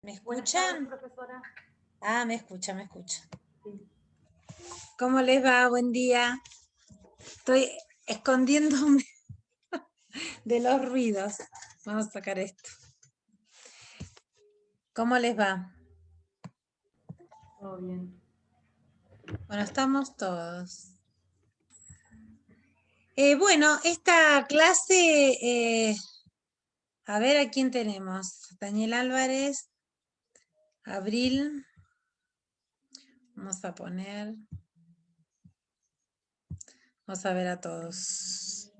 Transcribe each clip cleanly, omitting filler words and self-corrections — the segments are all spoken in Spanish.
¿Me Buenas tardes, escuchan? profesora. Ah, me escucha, me escucha. Sí. ¿Cómo les va? Buen día. Estoy escondiéndome de los ruidos. Vamos a sacar esto. ¿Cómo les va? Todo bien. Bueno, estamos todos. Bueno, esta clase, a ver a quién tenemos. Daniel Álvarez, Abril. Vamos a poner. Vamos a ver a todos.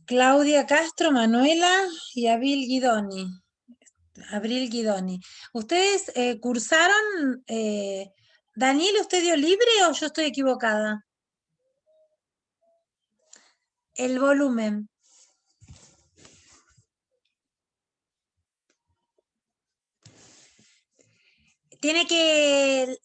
Claudia Castro, Manuela y Abril Guidoni. Abril Guidoni. ¿Ustedes cursaron, Daniel, usted dio libre o yo estoy equivocada? El volumen. Tiene que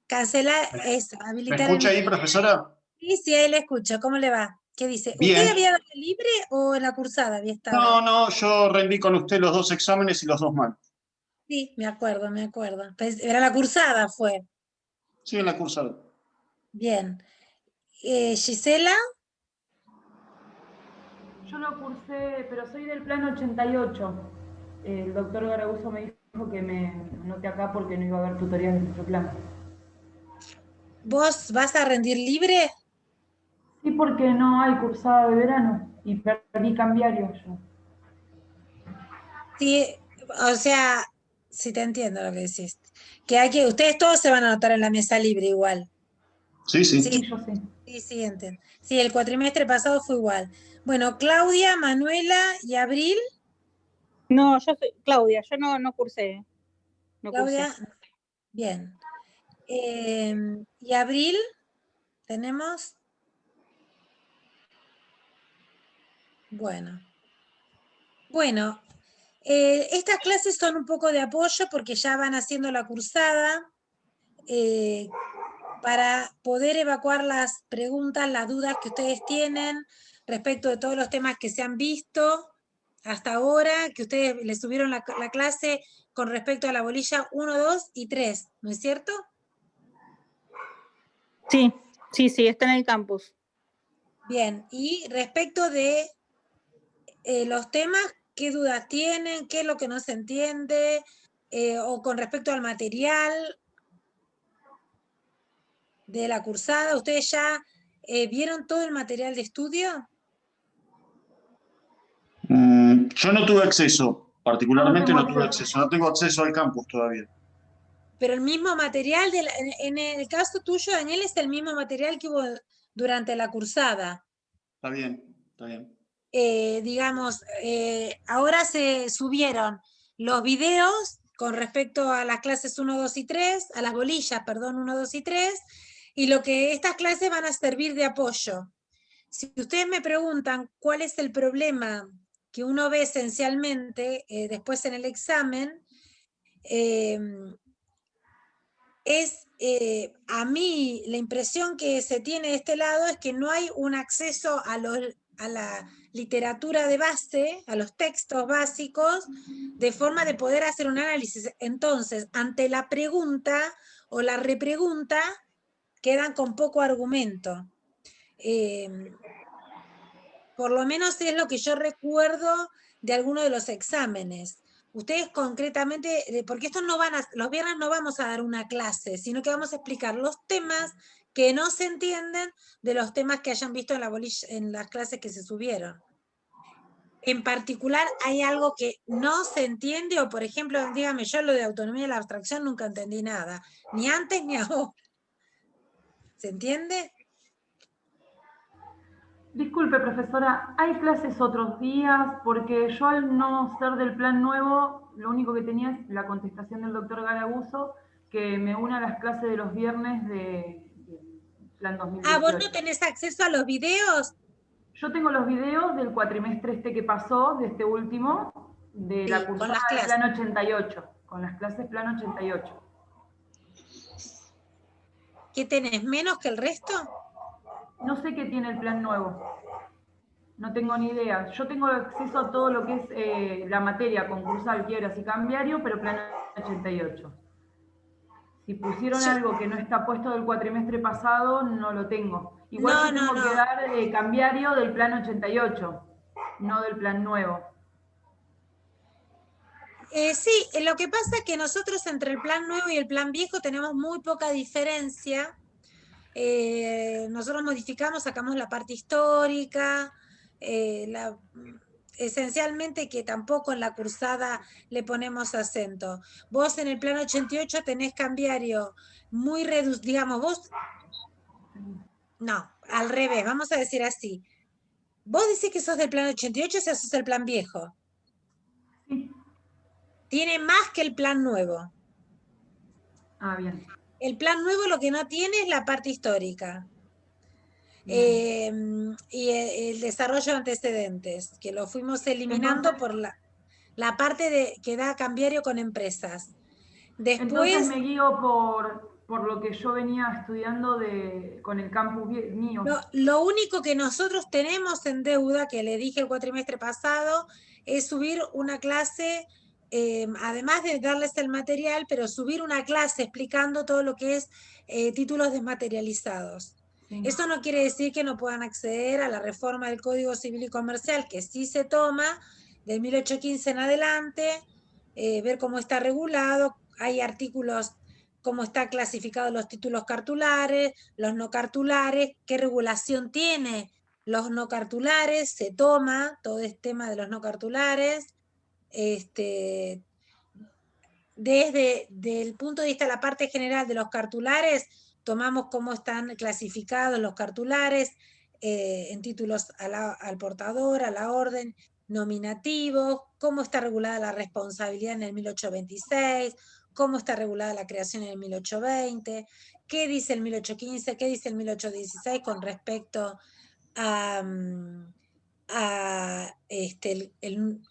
cancelar, ¿Me habilitar el escucha ahí, micrófono. profesora? Sí, sí, ahí le escucho. ¿Cómo le va? ¿Qué dice? ¿Usted Bien. había dado libre o en la cursada había estado? No, yo rendí con usted los 2 exámenes y los 2 mal. Sí, me acuerdo, me acuerdo. Era la cursada, fue. Sí, en la cursada. Bien. Gisela. Yo lo cursé, pero soy del plan 88. El doctor Garabuso me dijo que me anote acá porque no iba a haber tutorías de nuestro plan. ¿Vos vas a rendir libre? Sí, porque no hay cursada de verano y perdí cambiario yo. Sí, o sea, sí te entiendo lo que decís. Ustedes todos se van a anotar en la mesa libre igual. Sí, sí. Sí, Sí, yo sé. sí, entiendo. Sí, el cuatrimestre pasado fue igual. Bueno, Claudia, Manuela y Abril. No, yo soy Claudia, yo no cursé, no cursé. Claudia, bien. Y Abril, tenemos. Bueno. Bueno, estas clases son un poco de apoyo porque ya van haciendo la cursada. Para poder evacuar las preguntas, las dudas que ustedes tienen respecto de todos los temas que se han visto hasta ahora, que ustedes les subieron la clase con respecto a la bolilla 1, 2 y 3, ¿no es cierto? Sí, está en el campus. Bien, y respecto de los temas, ¿qué dudas tienen? ¿Qué es lo que no se entiende? O con respecto al material de la cursada, ¿ustedes ya vieron todo el material de estudio? Yo no tuve acceso, particularmente tengo no tuve acceso. acceso. No tengo acceso al campus todavía. Pero el mismo material, en el caso tuyo, Daniel, es el mismo material que hubo durante la cursada. Está bien, está bien. Digamos, ahora se subieron los videos con respecto a las clases 1, 2 y 3, a las bolillas, perdón, 1, 2 y 3, y lo que estas clases van a servir de apoyo. Si ustedes me preguntan cuál es el problema que uno ve esencialmente después en el examen, es a mí la impresión que se tiene de este lado es que no hay un acceso a la literatura de base, a los textos básicos, de forma de poder hacer un análisis. Entonces, ante la pregunta o la repregunta, quedan con poco argumento. Por lo menos es lo que yo recuerdo de alguno de los exámenes. Ustedes concretamente, porque estos no van a, los viernes no vamos a dar una clase, sino que vamos a explicar los temas que no se entienden de los temas que hayan visto en las clases que se subieron. En particular, ¿hay algo que no se entiende? O, por ejemplo, dígame, yo lo de autonomía y la abstracción nunca entendí nada, ni antes ni ahora. ¿Se entiende? Disculpe, profesora, ¿hay clases otros días? Porque yo al no ser del plan nuevo, lo único que tenía es la contestación del doctor Garabuso, que me une a las clases de los viernes del plan Ah, ¿vos no 2018. tenés acceso a los videos? Yo tengo los videos del cuatrimestre este que pasó, de este último, de la Sí, con cursada las del clases. plan 88, con las clases plan 88. ¿Qué tenés? ¿Menos que el resto? No sé qué tiene el plan nuevo. No tengo ni idea. Yo tengo acceso a todo lo que es la materia concursal, quiebras y cambiario, pero plan 88. Si pusieron Yo- algo que no está puesto del cuatrimestre pasado, no lo tengo. Igual no, yo no, tengo que no. dar cambiario del plan 88, no del plan nuevo. Sí, lo que pasa es que nosotros entre el plan nuevo y el plan viejo tenemos muy poca diferencia. Nosotros modificamos, sacamos la parte histórica, esencialmente que tampoco en la cursada le ponemos acento. Vos en el plan 88 tenés cambiario muy reducido, digamos, vos, no, al revés, vamos a decir así. Vos decís que sos del plan 88, o sea, sos el plan viejo. Sí. Tiene más que el plan nuevo. Ah, bien. El plan nuevo lo que no tiene es la parte histórica. Bien. Y el desarrollo de antecedentes, que lo fuimos eliminando Entonces, por la parte que da cambiario con empresas. entonces Después, me guío por lo que yo venía estudiando con el campus mío. lo único que nosotros tenemos en deuda, que le dije el cuatrimestre pasado, es subir una clase, además de darles el material, pero subir una clase explicando todo lo que es títulos desmaterializados. Sí. Eso no quiere decir que no puedan acceder a la reforma del Código Civil y Comercial, que sí se toma del 1815 en adelante, ver cómo está regulado. Hay artículos, cómo está clasificados los títulos cartulares, los no cartulares, qué regulación tiene los no cartulares, se toma todo este tema de los no cartulares. Desde el punto de vista de la parte general de los cartulares, tomamos cómo están clasificados los cartulares en títulos al portador, a la orden, nominativos, cómo está regulada la responsabilidad en el 1826, cómo está regulada la creación en el 1820, qué dice el 1815, qué dice el 1816 con respecto a,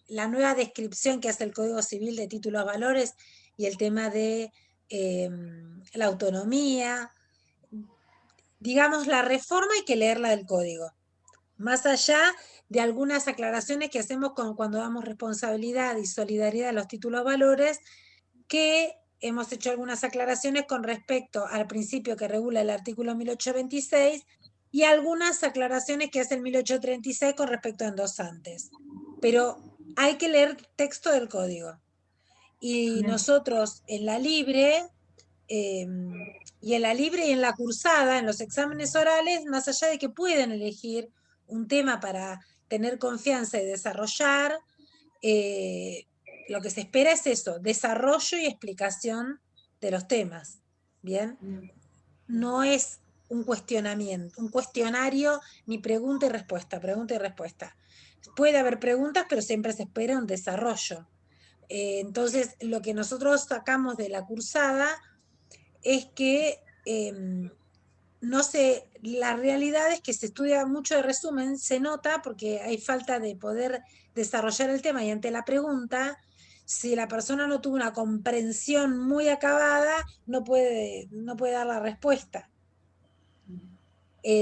la nueva descripción que hace el Código Civil de títulos valores y el tema de la autonomía. Digamos, la reforma hay que leerla del código. Más allá de algunas aclaraciones que hacemos cuando damos responsabilidad y solidaridad a los títulos valores, que hemos hecho algunas aclaraciones con respecto al principio que regula el artículo 1826 y algunas aclaraciones que hace el 1836 con respecto a endosantes. Pero hay que leer texto del código. Y Bien. nosotros en la libre, y en la libre y en la cursada, en los exámenes orales, más allá de que pueden elegir un tema para tener confianza y desarrollar, lo que se espera es eso, desarrollo y explicación de los temas. ¿Bien? Bien. No es un cuestionamiento, un cuestionario ni pregunta y respuesta, pregunta y respuesta. Puede haber preguntas, pero siempre se espera un desarrollo. Entonces, lo que nosotros sacamos de la cursada es que no sé, la realidad es que se estudia mucho de resumen, se nota porque hay falta de poder desarrollar el tema y ante la pregunta, si la persona no tuvo una comprensión muy acabada, no puede dar la respuesta.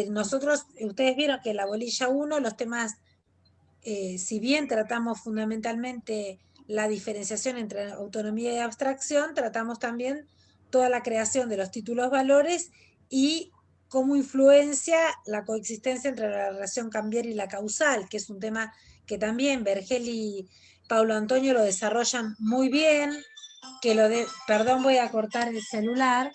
Nosotros, ustedes vieron que la bolilla 1, los temas, si bien tratamos fundamentalmente la diferenciación entre autonomía y abstracción, tratamos también toda la creación de los títulos valores y cómo influencia la coexistencia entre la relación cambiaria y la causal, que es un tema que también Vergel y Paulo Antonio lo desarrollan muy bien, perdón, voy a cortar el celular,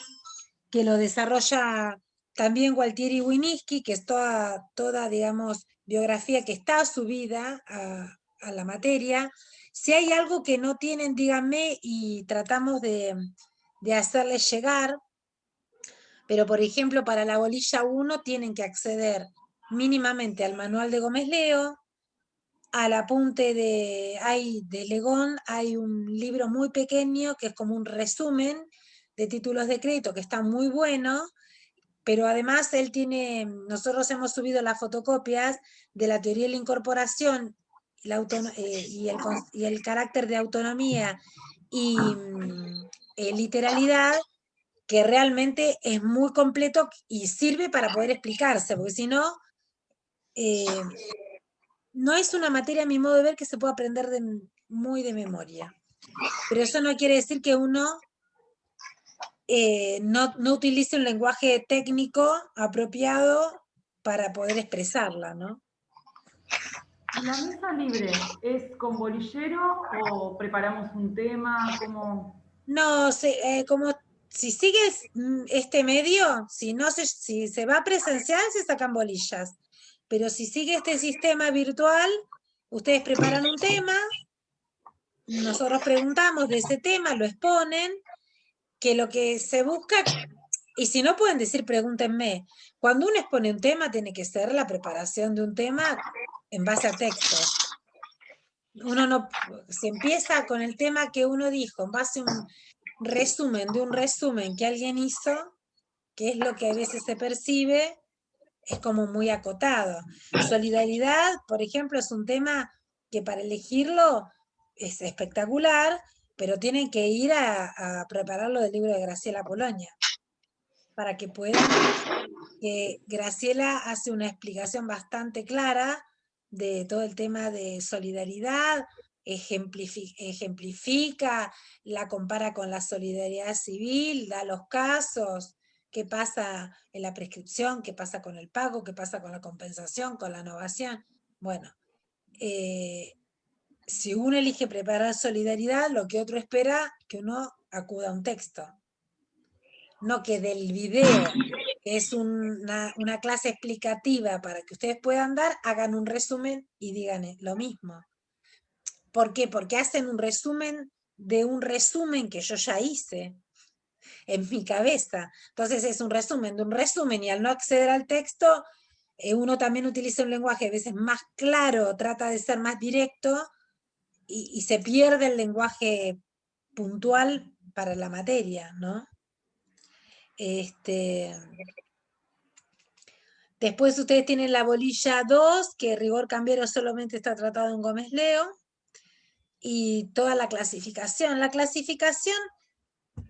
que lo desarrolla también Gualtieri Winicki, que es toda, digamos, biografía que está subida a la materia. Si hay algo que no tienen, díganme y tratamos de hacerles llegar, pero por ejemplo, para la bolilla 1 tienen que acceder mínimamente al manual de Gómez Leo, al apunte de Legón, hay un libro muy pequeño que es como un resumen de títulos de crédito que está muy bueno, pero además nosotros hemos subido las fotocopias de la teoría de la incorporación y el carácter de autonomía y literalidad, que realmente es muy completo y sirve para poder explicarse, porque si no, no es una materia, a mi modo de ver, que se pueda aprender muy de memoria. Pero eso no quiere decir que uno no utilice un lenguaje técnico apropiado para poder expresarla, ¿no? ¿Y la mesa libre es con bolillero o preparamos un tema? ¿Cómo? No, como si sigues este medio, si se va presencial, se sacan bolillas. Pero si sigue este sistema virtual, ustedes preparan un tema, nosotros preguntamos de ese tema, lo exponen, que lo que se busca, y si no pueden decir pregúntenme, cuando uno expone un tema, tiene que ser la preparación de un tema en base a textos. Uno no, se empieza con el tema que uno dijo, en base a un resumen de un resumen que alguien hizo, que es lo que a veces se percibe, es como muy acotado. Solidaridad, por ejemplo, es un tema que para elegirlo es espectacular, pero tienen que ir a prepararlo del libro de Graciela Polonia, para que puedan, que Graciela hace una explicación bastante clara de todo el tema de solidaridad, ejemplifica, la compara con la solidaridad civil, da los casos, qué pasa en la prescripción, qué pasa con el pago, qué pasa con la compensación, con la novación. Bueno, si uno elige preparar solidaridad, lo que otro espera que uno acuda a un texto. No que del video, que es una clase explicativa para que ustedes puedan dar, hagan un resumen y digan lo mismo. ¿Por qué? Porque hacen un resumen de un resumen que yo ya hice en mi cabeza. Entonces es un resumen de un resumen, y al no acceder al texto, uno también utiliza un lenguaje a veces más claro, trata de ser más directo, y se pierde el lenguaje puntual para la materia, ¿no? Después ustedes tienen la bolilla 2, que rigor cambiario solamente está tratado en Gómez Leo, y toda la clasificación. La clasificación,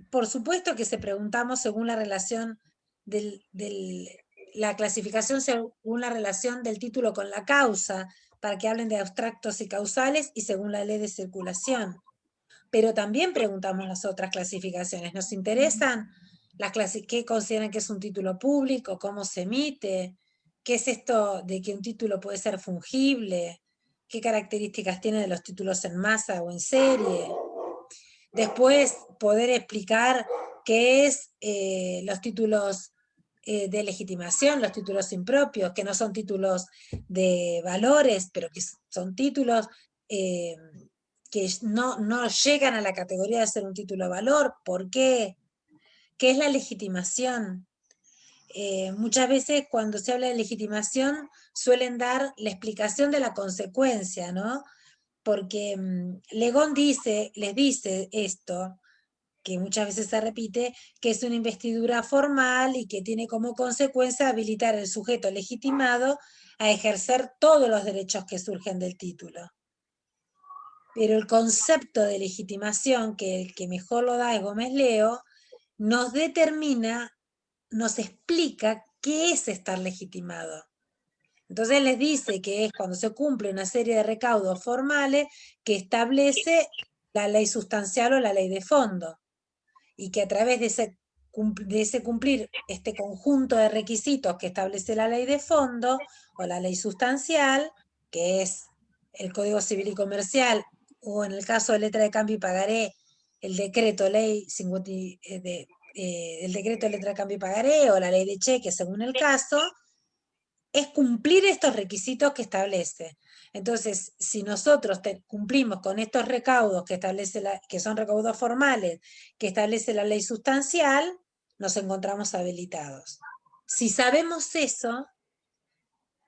por supuesto que se preguntamos según la relación la clasificación según la relación del título con la causa, para que hablen de abstractos y causales, y según la ley de circulación. Pero también preguntamos las otras clasificaciones. Nos interesan qué consideran que es un título público, cómo se emite, qué es esto de que un título puede ser fungible, qué características tiene de los títulos en masa o en serie. Después, poder explicar qué es los títulos de legitimación, los títulos impropios, que no son títulos de valores, pero que son títulos que no llegan a la categoría de ser un título de valor. ¿Por qué? ¿Qué es la legitimación? Muchas veces cuando se habla de legitimación suelen dar la explicación de la consecuencia, ¿no? Porque Legón les dice esto, que muchas veces se repite, que es una investidura formal y que tiene como consecuencia habilitar al sujeto legitimado a ejercer todos los derechos que surgen del título. Pero el concepto de legitimación, que el que mejor lo da es Gómez Leo, nos determina, nos explica qué es estar legitimado. Entonces les dice que es cuando se cumple una serie de recaudos formales que establece la ley sustancial o la ley de fondo, y que a través de ese cumplir este conjunto de requisitos que establece la ley de fondo o la ley sustancial, que es el Código Civil y Comercial, o en el caso de letra de cambio y pagaré, el decreto ley el decreto de letra de cambio y pagaré, o la ley de cheque según el caso, es cumplir estos requisitos que establece. Entonces, si nosotros cumplimos con estos recaudos que son recaudos formales, que establece la ley sustancial, nos encontramos habilitados. Si sabemos eso,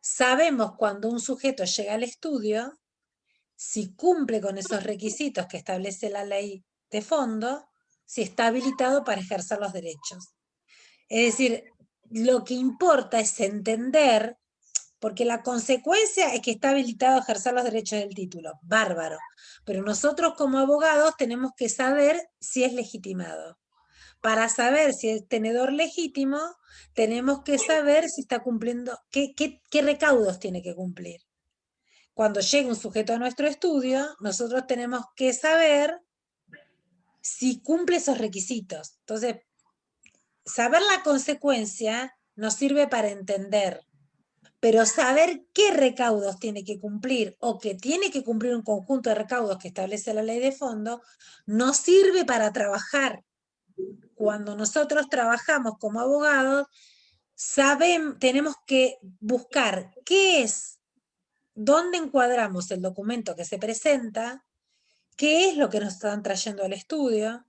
sabemos cuando un sujeto llega al estudio, si cumple con esos requisitos que establece la ley de fondo, si está habilitado para ejercer los derechos. Es decir, lo que importa es entender, porque la consecuencia es que está habilitado a ejercer los derechos del título. Bárbaro. Pero nosotros como abogados tenemos que saber si es legitimado. Para saber si es tenedor legítimo, tenemos que saber si está cumpliendo, qué recaudos tiene que cumplir. cuando llega un sujeto a nuestro estudio, nosotros tenemos que saber si cumple esos requisitos. Entonces, saber la consecuencia nos sirve para entender, pero saber qué recaudos tiene que cumplir o que tiene que cumplir un conjunto de recaudos que establece la ley de fondo, nos sirve para trabajar. Cuando nosotros trabajamos como abogados, tenemos que buscar qué es, dónde encuadramos el documento que se presenta, qué es lo que nos están trayendo al estudio,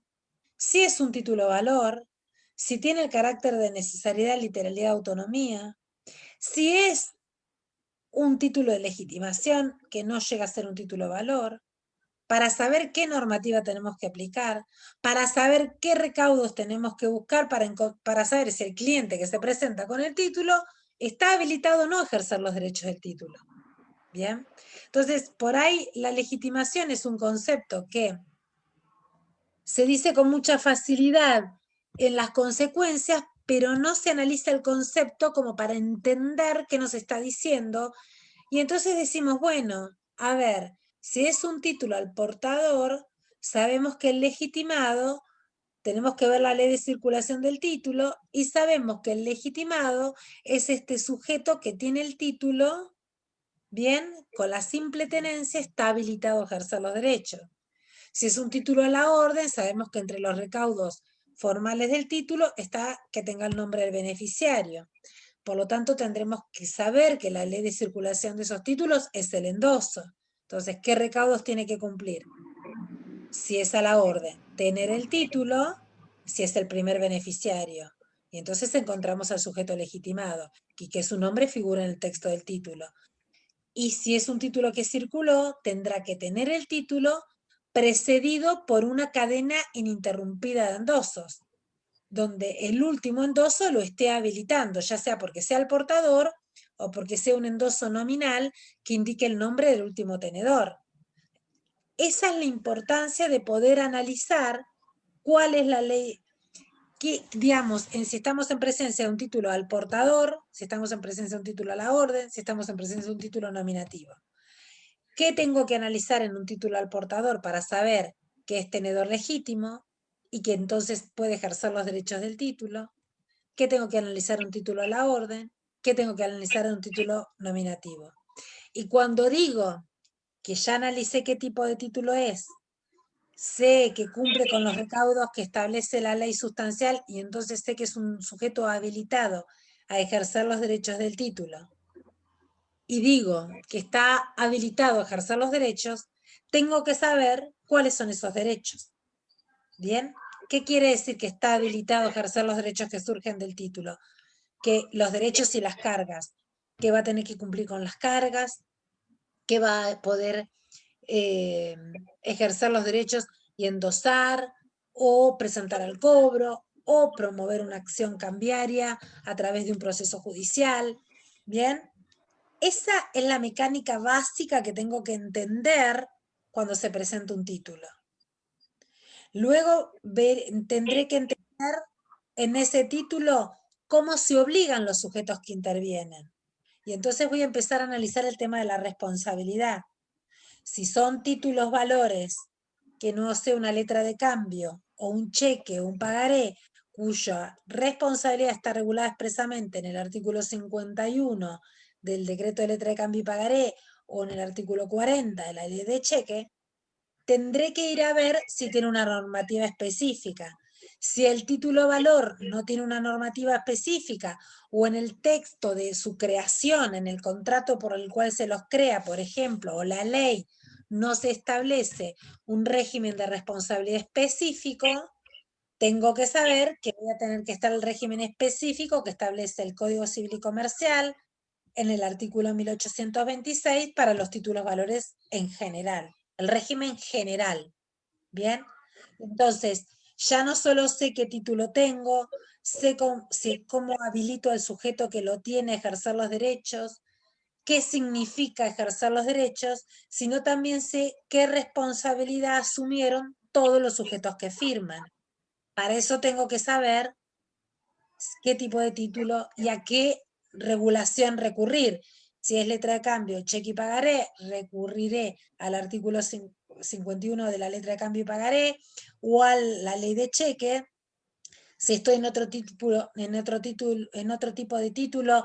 si es un título valor, si tiene el carácter de necesariedad, literalidad, autonomía, si es un título de legitimación que no llega a ser un título valor, para saber qué normativa tenemos que aplicar, para saber qué recaudos tenemos que buscar para saber si el cliente que se presenta con el título está habilitado o no a ejercer los derechos del título. ¿Bien? Entonces, por ahí la legitimación es un concepto que se dice con mucha facilidad en las consecuencias, pero no se analiza el concepto como para entender qué nos está diciendo. Y entonces decimos, bueno, a ver, si es un título al portador, sabemos que el legitimado, tenemos que ver la ley de circulación del título, y sabemos que el legitimado es este sujeto que tiene el título, bien, con la simple tenencia está habilitado a ejercer los derechos. Si es un título a la orden, sabemos que entre los recaudos formales del título está que tenga el nombre del beneficiario. Por lo tanto, tendremos que saber que la ley de circulación de esos títulos es el endoso. Entonces, ¿qué recaudos tiene que cumplir? Si es a la orden, tener el título, si es el primer beneficiario. Y entonces encontramos al sujeto legitimado, y que su nombre figura en el texto del título. Y si es un título que circuló, tendrá que tener el título precedido por una cadena ininterrumpida de endosos, donde el último endoso lo esté habilitando, ya sea porque sea el portador o porque sea un endoso nominal que indique el nombre del último tenedor. Esa es la importancia de poder analizar cuál es la ley, que, digamos, si estamos en presencia de un título al portador, si estamos en presencia de un título a la orden, si estamos en presencia de un título nominativo. ¿Qué tengo que analizar en un título al portador para saber que es tenedor legítimo y que entonces puede ejercer los derechos del título? ¿Qué tengo que analizar en un título a la orden? ¿Qué tengo que analizar en un título nominativo? Y cuando digo que ya analicé qué tipo de título es, sé que cumple con los recaudos que establece la ley sustancial y entonces sé que es un sujeto habilitado a ejercer los derechos del título, y digo que está habilitado a ejercer los derechos, tengo que saber cuáles son esos derechos. ¿Bien? ¿Qué quiere decir que está habilitado a ejercer los derechos que surgen del título? Que los derechos y las cargas, que va a tener que cumplir con las cargas, que va a poder ejercer los derechos y endosar, o presentar al cobro, o promover una acción cambiaria a través de un proceso judicial. ¿Bien? Esa es la mecánica básica que tengo que entender cuando se presenta un título. Luego tendré que entender en ese título cómo se obligan los sujetos que intervienen. Y entonces voy a empezar a analizar el tema de la responsabilidad. Si son títulos valores que no sea una letra de cambio o un cheque o un pagaré, cuya responsabilidad está regulada expresamente en el artículo 51 del decreto de letra de cambio y pagaré o en el artículo 40 de la ley de cheque, tendré que ir a ver si tiene una normativa específica. Si el título valor no tiene una normativa específica o en el texto de su creación, en el contrato por el cual se los crea, por ejemplo, o la ley, no se establece un régimen de responsabilidad específico, tengo que saber que voy a tener que estar el régimen específico que establece el Código Civil y Comercial en el artículo 1826 para los títulos valores en general, el régimen general. ¿Bien? Entonces, ya no solo sé qué título tengo, sé cómo habilito al sujeto que lo tiene a ejercer los derechos, qué significa ejercer los derechos, sino también sé qué responsabilidad asumieron todos los sujetos que firman. Para eso tengo que saber qué tipo de título y a qué regulación recurrir. Si es letra de cambio, cheque y pagaré, recurriré al artículo 51 de la letra de cambio y pagaré, o a la ley de cheque. Si estoy en otro título, en otro tipo de título,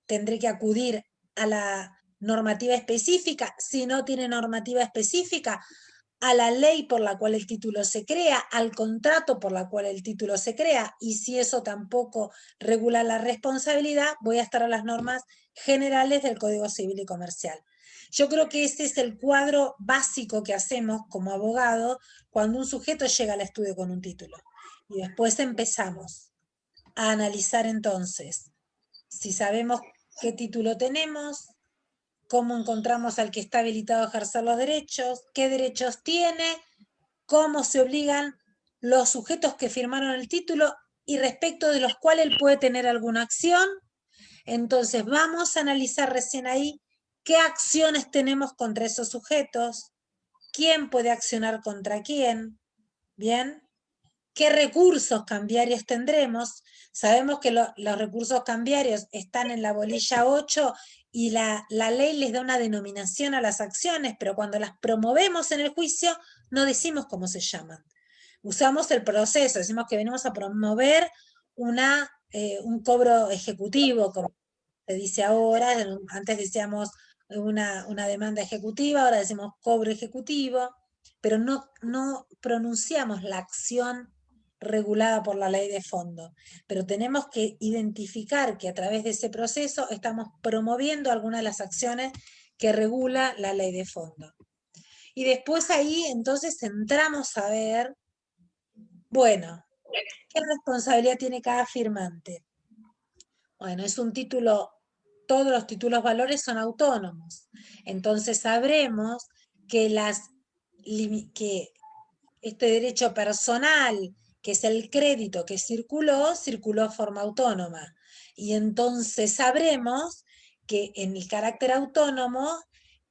tendré que acudir a la normativa específica. Si no tiene normativa específica, a la ley por la cual el título se crea, al contrato por la cual el título se crea, y si eso tampoco regula la responsabilidad, voy a estar a las normas generales del Código Civil y Comercial. Yo creo que ese es el cuadro básico que hacemos como abogado cuando un sujeto llega al estudio con un título. Y después empezamos a analizar entonces si sabemos qué título tenemos, cómo encontramos al que está habilitado a ejercer los derechos, qué derechos tiene, cómo se obligan los sujetos que firmaron el título y respecto de los cuales él puede tener alguna acción. Entonces vamos a analizar recién ahí qué acciones tenemos contra esos sujetos, quién puede accionar contra quién, ¿bien? ¿Qué recursos cambiarios tendremos? Sabemos que los recursos cambiarios están en la bolilla 8 y la ley les da una denominación a las acciones, pero cuando las promovemos en el juicio no decimos cómo se llaman. Usamos el proceso, decimos que venimos a promover un cobro ejecutivo, como se dice ahora. Antes decíamos una demanda ejecutiva, ahora decimos cobro ejecutivo, pero no pronunciamos la acción regulada por la ley de fondo. Pero tenemos que identificar que a través de ese proceso estamos promoviendo algunas de las acciones que regula la ley de fondo. Y después ahí entonces entramos a ver, bueno, ¿qué responsabilidad tiene cada firmante? Bueno, es un título, todos los títulos valores son autónomos. Entonces sabremos que este derecho personal, que es el crédito que circuló de forma autónoma. Y entonces sabremos que en el carácter autónomo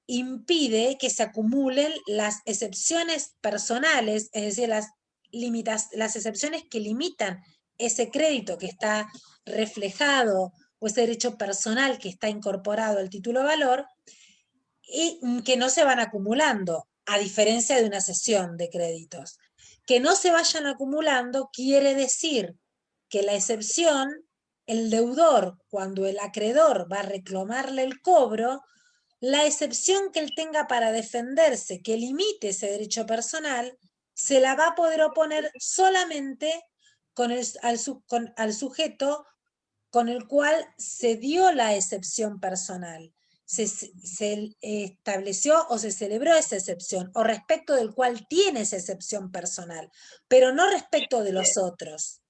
impide que se acumulen las excepciones personales, es decir, las excepciones que limitan ese crédito que está reflejado o ese derecho personal que está incorporado al título valor, y que no se van acumulando, a diferencia de una cesión de créditos. Que no se vayan acumulando quiere decir que la excepción, el deudor, cuando el acreedor va a reclamarle el cobro, la excepción que él tenga para defenderse, que limite ese derecho personal, se la va a poder oponer solamente al sujeto con el cual se dio la excepción personal. Se estableció o se celebró esa excepción, o respecto del cual tiene esa excepción personal, pero no respecto de los otros.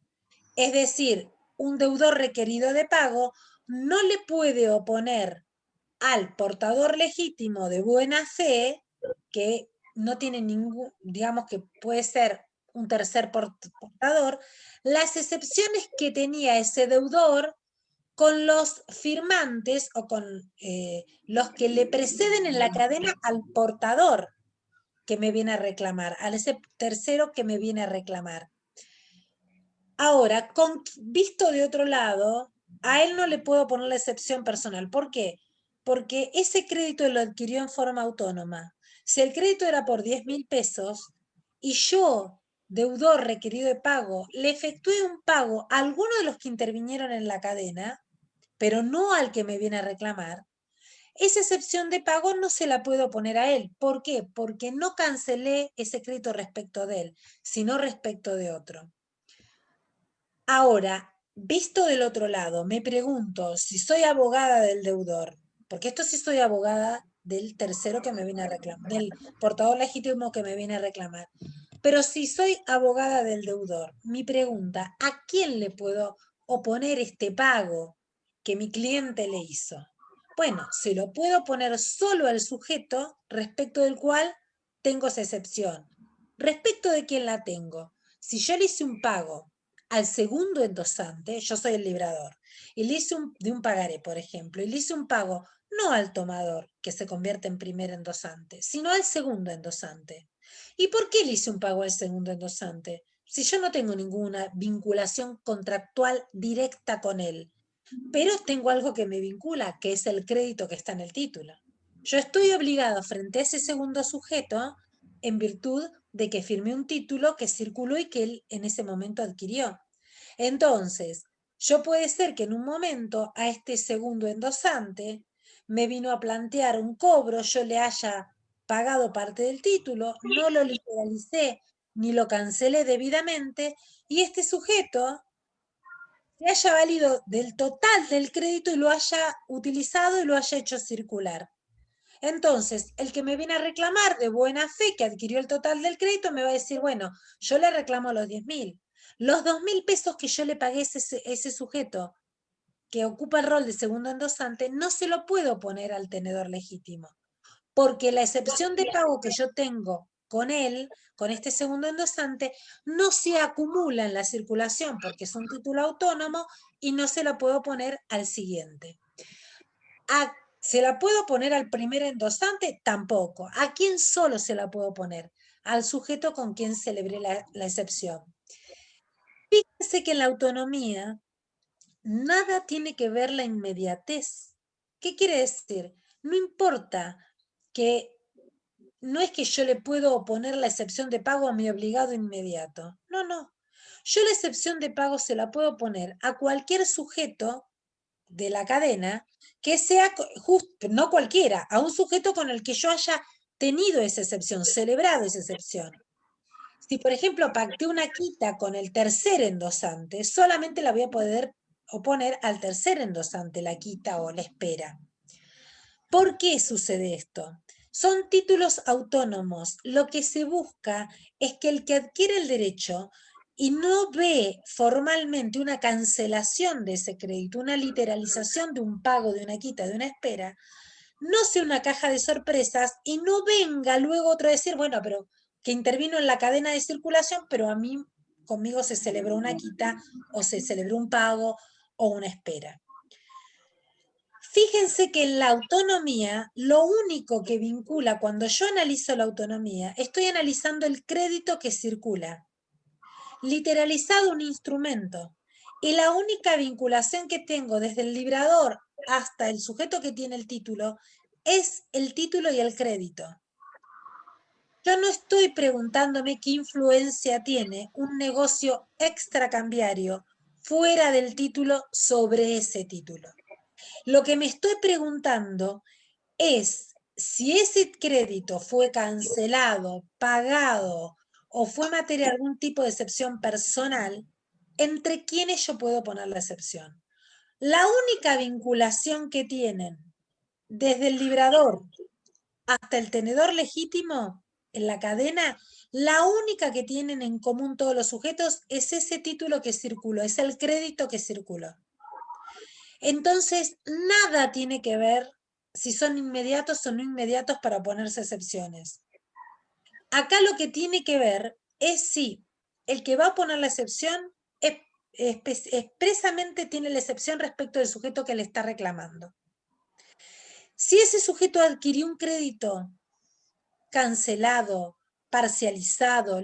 Es decir, un deudor requerido de pago no le puede oponer al portador legítimo de buena fe, que no tiene ningún, digamos que puede ser un tercer portador, las excepciones que tenía ese deudor con los firmantes o con los que le preceden en la cadena al portador que me viene a reclamar, a ese tercero que me viene a reclamar. Ahora, visto de otro lado, a él no le puedo poner la excepción personal. ¿Por qué? Porque ese crédito lo adquirió en forma autónoma. Si el crédito era por 10.000 pesos y yo, deudor requerido de pago, le efectué un pago a alguno de los que intervinieron en la cadena, pero no al que me viene a reclamar, esa excepción de pago no se la puedo poner a él. ¿Por qué? Porque no cancelé ese crédito respecto de él, sino respecto de otro. Ahora, visto del otro lado, me pregunto si soy abogada del deudor, porque esto sí soy abogada del tercero que me viene a reclamar, del portador legítimo que me viene a reclamar. Pero si soy abogada del deudor, mi pregunta, ¿a quién le puedo oponer este pago que mi cliente le hizo? Bueno, se lo puedo poner solo al sujeto respecto del cual tengo esa excepción. ¿Respecto de quién la tengo? Si yo le hice un pago al segundo endosante, yo soy el librador, y le hice de un pagaré, por ejemplo, y le hice un pago no al tomador, que se convierte en primer endosante, sino al segundo endosante. ¿Y por qué le hice un pago al segundo endosante? Si yo no tengo ninguna vinculación contractual directa con él, pero tengo algo que me vincula, que es el crédito que está en el título. Yo estoy obligado frente a ese segundo sujeto en virtud de que firmé un título que circuló y que él en ese momento adquirió. Entonces, yo puede ser que en un momento a este segundo endosante me vino a plantear un cobro, yo le haya pagado parte del título, no lo literalicé ni lo cancelé debidamente, y este sujeto se haya valido del total del crédito y lo haya utilizado y lo haya hecho circular. Entonces, el que me viene a reclamar de buena fe que adquirió el total del crédito me va a decir, bueno, yo le reclamo los 10.000. Los 2.000 pesos que yo le pagué a ese sujeto que ocupa el rol de segundo endosante, no se lo puedo poner al tenedor legítimo, porque la excepción de pago que yo tengo con él, con este segundo endosante, no se acumula en la circulación porque es un título autónomo y no se la puedo poner al siguiente. ¿Se la puedo poner al primer endosante? Tampoco. ¿A quién solo se la puedo poner? Al sujeto con quien celebré la excepción. Fíjense que en la autonomía nada tiene que ver la inmediatez. ¿Qué quiere decir? No importa que no es que yo le puedo oponer la excepción de pago a mi obligado inmediato. No, no. Yo la excepción de pago se la puedo poner a cualquier sujeto de la cadena que sea justo, no cualquiera, a un sujeto con el que yo haya tenido esa excepción, celebrado esa excepción. Si, por ejemplo, pacté una quita con el tercer endosante, solamente la voy a poder oponer al tercer endosante, la quita o la espera. ¿Por qué sucede esto? Son títulos autónomos. Lo que se busca es que el que adquiere el derecho y no ve formalmente una cancelación de ese crédito, una literalización de un pago, de una quita, de una espera, no sea una caja de sorpresas y no venga luego otro a decir, bueno, pero que intervino en la cadena de circulación, pero a mí, conmigo se celebró una quita o se celebró un pago o una espera. Fíjense que en la autonomía, lo único que vincula, cuando yo analizo la autonomía, estoy analizando el crédito que circula. Literalizado un instrumento. Y la única vinculación que tengo desde el librador hasta el sujeto que tiene el título es el título y el crédito. Yo no estoy preguntándome qué influencia tiene un negocio extracambiario fuera del título sobre ese título. Lo que me estoy preguntando es si ese crédito fue cancelado, pagado o fue materia de algún tipo de excepción personal, ¿entre quiénes yo puedo poner la excepción? La única vinculación que tienen desde el librador hasta el tenedor legítimo en la cadena, la única que tienen en común todos los sujetos es ese título que circuló, es el crédito que circuló. Entonces, nada tiene que ver si son inmediatos o no inmediatos para ponerse excepciones. Acá lo que tiene que ver es si el que va a poner la excepción expresamente tiene la excepción respecto del sujeto que le está reclamando. Si ese sujeto adquirió un crédito cancelado, parcializado,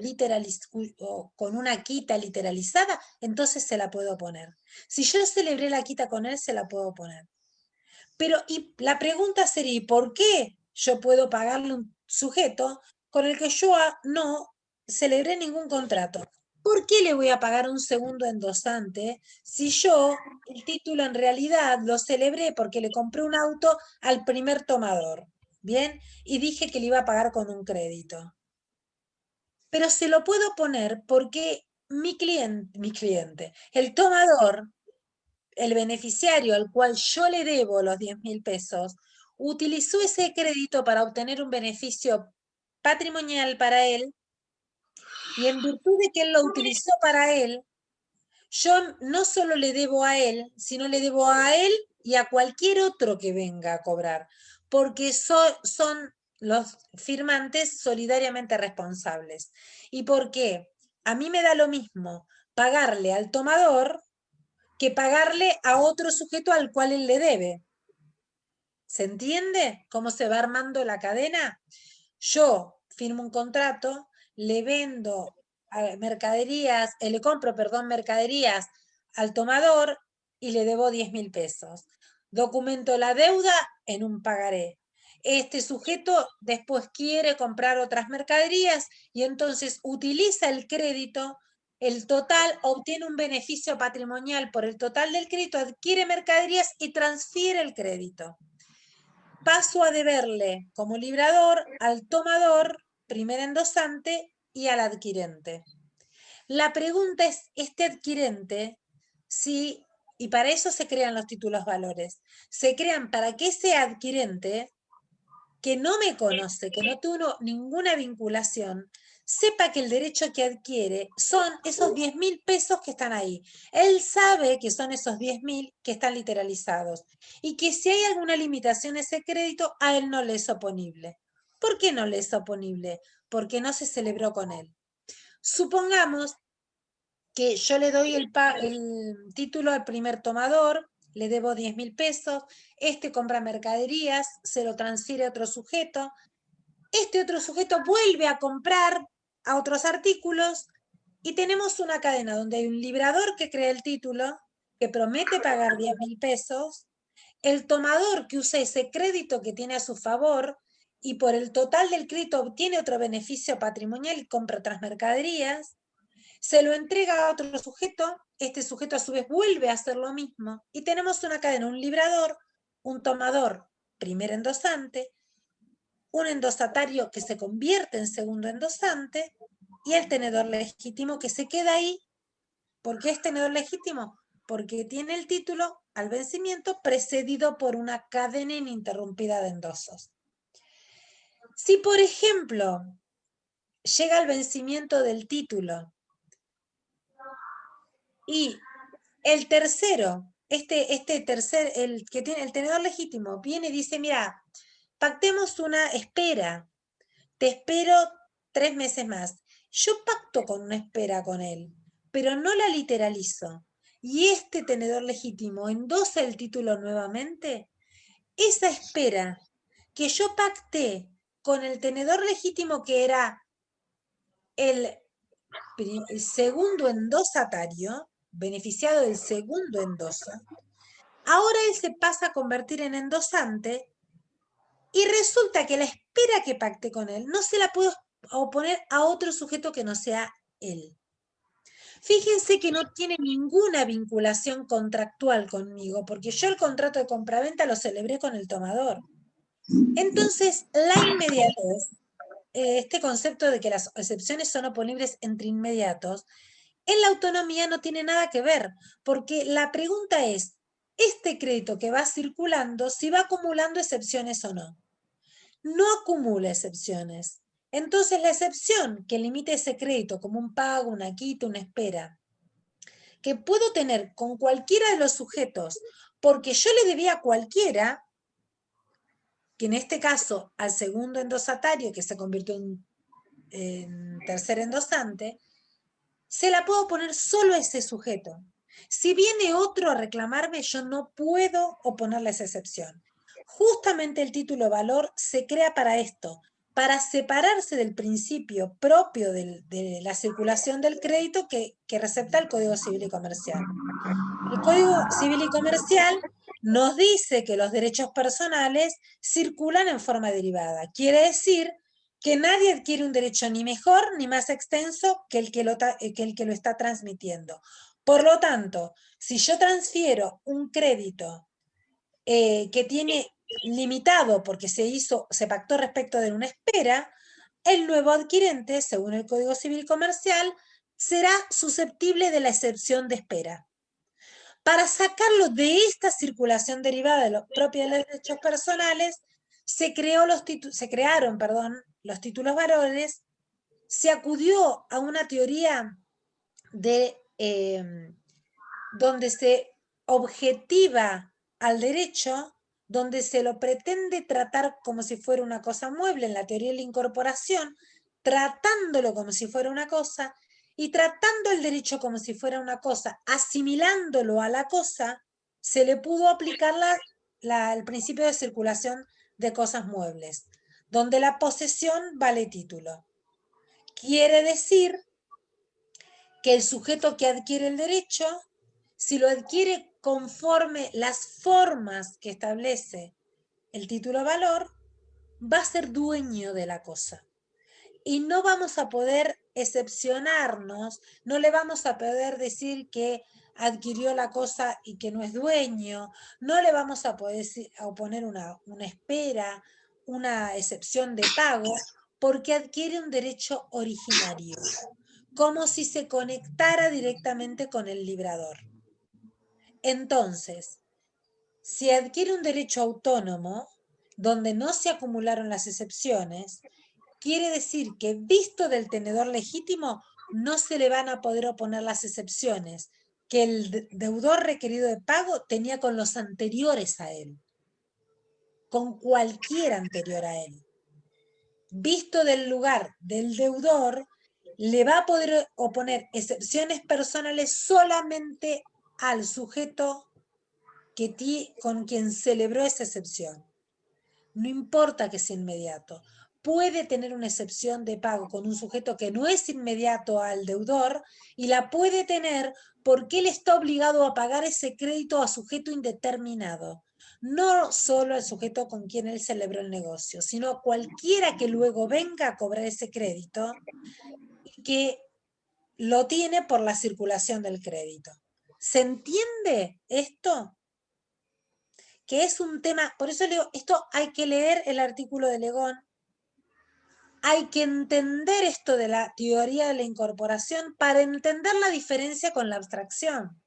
o con una quita literalizada, entonces se la puedo poner. Si yo celebré la quita con él, se la puedo poner. Pero y la pregunta sería, ¿y por qué yo puedo pagarle un sujeto con el que yo no celebré ningún contrato? ¿Por qué le voy a pagar un segundo endosante si yo el título en realidad lo celebré porque le compré un auto al primer tomador? ¿Bien? Y dije que le iba a pagar con un crédito. Pero se lo puedo poner porque mi cliente, el tomador, el beneficiario al cual yo le debo los 10.000 pesos, utilizó ese crédito para obtener un beneficio patrimonial para él, y en virtud de que él lo utilizó para él, yo no solo le debo a él, sino le debo a él y a cualquier otro que venga a cobrar, porque son los firmantes solidariamente responsables. ¿Y por qué? A mí me da lo mismo pagarle al tomador que pagarle a otro sujeto al cual él le debe. ¿Se entiende cómo se va armando la cadena? Yo firmo un contrato, le vendo mercaderías, le compro, perdón, mercaderías al tomador, y le debo 10.000 pesos. Documento la deuda en un pagaré. Este sujeto después quiere comprar otras mercaderías y entonces utiliza el crédito, el total, obtiene un beneficio patrimonial por el total del crédito, adquiere mercaderías y transfiere el crédito. Paso a deberle como librador al tomador, primer endosante, y al adquirente. La pregunta es, este adquirente, si, y para eso se crean los títulos valores, se crean para que ese adquirente, que no me conoce, que no tuvo ninguna vinculación, sepa que el derecho que adquiere son esos 10.000 pesos que están ahí. Él sabe que son esos 10.000 que están literalizados y que si hay alguna limitación a ese crédito, a él no le es oponible. ¿Por qué no le es oponible? Porque no se celebró con él. Supongamos que yo le doy el título al primer tomador, le debo 10.000 pesos, este compra mercaderías, se lo transfiere a otro sujeto, este otro sujeto vuelve a comprar a otros artículos y tenemos una cadena donde hay un librador que crea el título, que promete pagar 10.000 pesos, el tomador que usa ese crédito que tiene a su favor y por el total del crédito obtiene otro beneficio patrimonial y compra otras mercaderías, se lo entrega a otro sujeto, este sujeto a su vez vuelve a hacer lo mismo y tenemos una cadena, un librador, un tomador, primer endosante, un endosatario que se convierte en segundo endosante y el tenedor legítimo que se queda ahí. ¿Por qué es tenedor legítimo? Porque tiene el título al vencimiento precedido por una cadena ininterrumpida de endosos. Si, por ejemplo, llega el vencimiento del título y el tercero, el que tiene el tenedor legítimo, viene y dice, mira, pactemos una espera, te espero 3 meses más. Yo pacto con una espera con él, pero no la literalizo. Y este tenedor legítimo endosa el título nuevamente. Esa espera que yo pacté con el tenedor legítimo que era el segundo endosatario, beneficiado del segundo endoso, ahora él se pasa a convertir en endosante y resulta que la espera que pacté con él no se la puedo oponer a otro sujeto que no sea él. Fíjense que no tiene ninguna vinculación contractual conmigo, porque yo el contrato de compraventa lo celebré con el tomador. Entonces, la inmediatez, este concepto de que las excepciones son oponibles entre inmediatos, en la autonomía no tiene nada que ver, porque la pregunta es, ¿este crédito que va circulando, si va acumulando excepciones o no? No acumula excepciones. Entonces, la excepción que limite ese crédito como un pago, una quita, una espera, que puedo tener con cualquiera de los sujetos, porque yo le debía a cualquiera, que en este caso al segundo endosatario, que se convirtió en tercer endosante, se la puedo poner solo a ese sujeto. Si viene otro a reclamarme, yo no puedo oponerle esa excepción. Justamente el título valor se crea para esto, para separarse del principio propio de la circulación del crédito que recepta el Código Civil y Comercial. El Código Civil y Comercial nos dice que los derechos personales circulan en forma derivada. Quiere decir que nadie adquiere un derecho ni mejor ni más extenso que el que lo está transmitiendo. Por lo tanto, si yo transfiero un crédito que tiene limitado porque se pactó respecto de una espera, el nuevo adquirente, según el Código Civil y Comercial, será susceptible de la excepción de espera. Para sacarlo de esta circulación derivada de los propios derechos personales, se crearon los títulos valores, se acudió a una teoría donde se objetiva al derecho, donde se lo pretende tratar como si fuera una cosa mueble en la teoría de la incorporación, tratándolo como si fuera una cosa, y tratando el derecho como si fuera una cosa, asimilándolo a la cosa, se le pudo aplicar el principio de circulación de cosas muebles, donde la posesión vale título. Quiere decir que el sujeto que adquiere el derecho si lo adquiere conforme las formas que establece el título valor, va a ser dueño de la cosa. Y no vamos a poder excepcionarnos, no le vamos a poder decir que adquirió la cosa y que no es dueño, no le vamos a poder oponer una espera, una excepción de pago, porque adquiere un derecho originario, como si se conectara directamente con el librador. Entonces, si adquiere un derecho autónomo, donde no se acumularon las excepciones, quiere decir que visto del tenedor legítimo, no se le van a poder oponer las excepciones que el deudor requerido de pago tenía con los anteriores a él, con cualquier anterior a él. Visto del lugar del deudor, le va a poder oponer excepciones personales solamente al sujeto con quien celebró esa excepción. No importa que sea inmediato. Puede tener una excepción de pago con un sujeto que no es inmediato al deudor y la puede tener porque él está obligado a pagar ese crédito a sujeto indeterminado. No solo al sujeto con quien él celebró el negocio, sino a cualquiera que luego venga a cobrar ese crédito y que lo tiene por la circulación del crédito. ¿Se entiende esto? Que es un tema, por eso le digo, esto hay que leer el artículo de Legón, hay que entender esto de la teoría de la incorporación para entender la diferencia con la abstracción.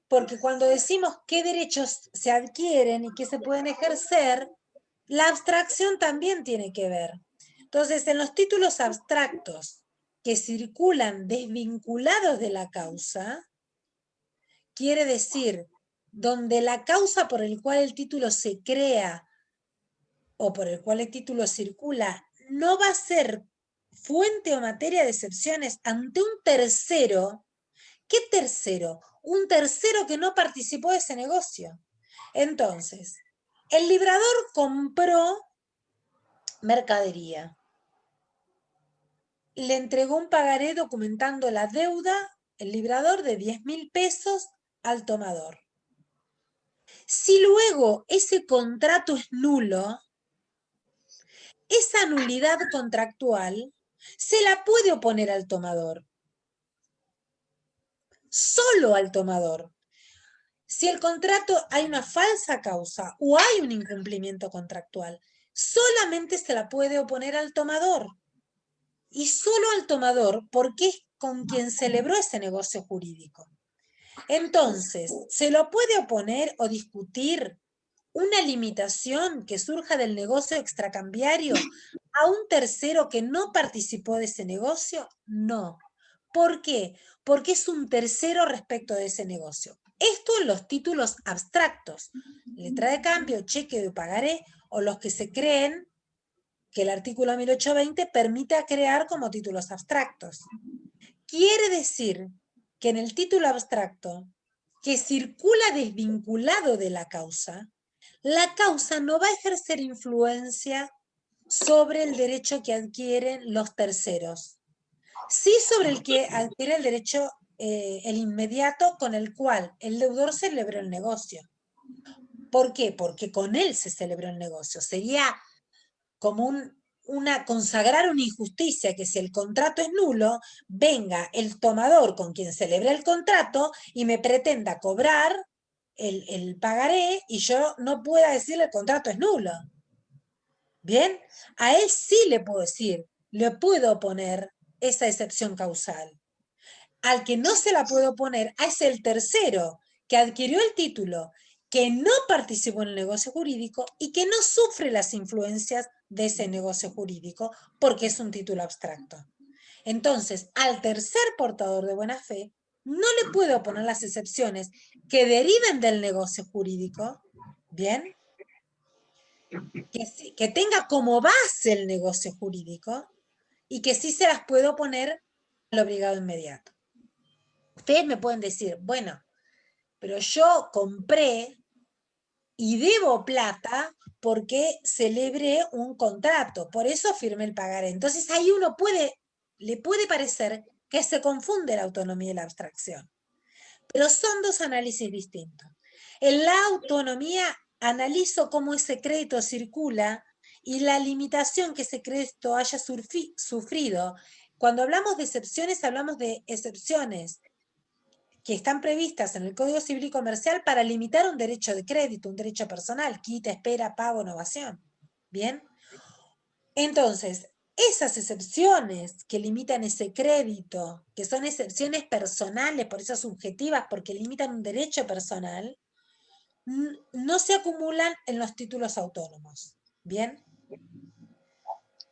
Porque cuando decimos qué derechos se adquieren y qué se pueden ejercer, la abstracción también tiene que ver. Entonces, en los títulos abstractos que circulan desvinculados de la causa, quiere decir, donde la causa por el cual el título se crea o por el cual el título circula no va a ser fuente o materia de excepciones ante un tercero. ¿Qué tercero? Un tercero que no participó de ese negocio. Entonces, el librador compró mercadería. Le entregó un pagaré documentando la deuda, el librador, de 10.000 pesos al tomador. Si luego ese contrato es nulo, esa nulidad contractual se la puede oponer al tomador. Solo al tomador. Si el contrato hay una falsa causa o hay un incumplimiento contractual, solamente se la puede oponer al tomador. Y solo al tomador porque es con quien celebró ese negocio jurídico. Entonces, se lo puede oponer o discutir una limitación que surja del negocio extracambiario a un tercero que no participó de ese negocio. No. ¿Por qué? Porque es un tercero respecto de ese negocio. Esto en los títulos abstractos, letra de cambio, cheque de pagaré, o los que se creen que el artículo 1820 permite crear como títulos abstractos. Quiere decir que en el título abstracto, que circula desvinculado de la causa no va a ejercer influencia sobre el derecho que adquieren los terceros. Sí sobre el que adquiere el derecho, el inmediato con el cual el deudor celebró el negocio. ¿Por qué? Porque con él se celebró el negocio. Sería como consagrar una injusticia, que si el contrato es nulo, venga el tomador con quien celebré el contrato y me pretenda cobrar el pagaré y yo no pueda decirle el contrato es nulo. Bien, a él sí le puedo decir, le puedo poner esa excepción causal. Al que no se la puedo poner es el tercero que adquirió el título, que no participó en el negocio jurídico y que no sufre las influencias de ese negocio jurídico porque es un título abstracto. Entonces, al tercer portador de buena fe, no le puedo poner las excepciones que deriven del negocio jurídico, ¿bien? Que tenga como base el negocio jurídico y que sí se las puedo poner al obligado inmediato. Ustedes me pueden decir, bueno, pero yo compré y debo plata porque celebré un contrato, por eso firmé el pagaré. Entonces ahí le puede parecer que se confunde la autonomía y la abstracción. Pero son dos análisis distintos. En la autonomía analizo cómo ese crédito circula y la limitación que ese crédito haya sufrido. Cuando hablamos de excepciones, hablamos de excepciones que están previstas en el Código Civil y Comercial para limitar un derecho de crédito, un derecho personal, quita, espera, pago, novación. ¿Bien? Entonces, esas excepciones que limitan ese crédito, que son excepciones personales, por eso subjetivas, porque limitan un derecho personal, no se acumulan en los títulos autónomos. ¿Bien?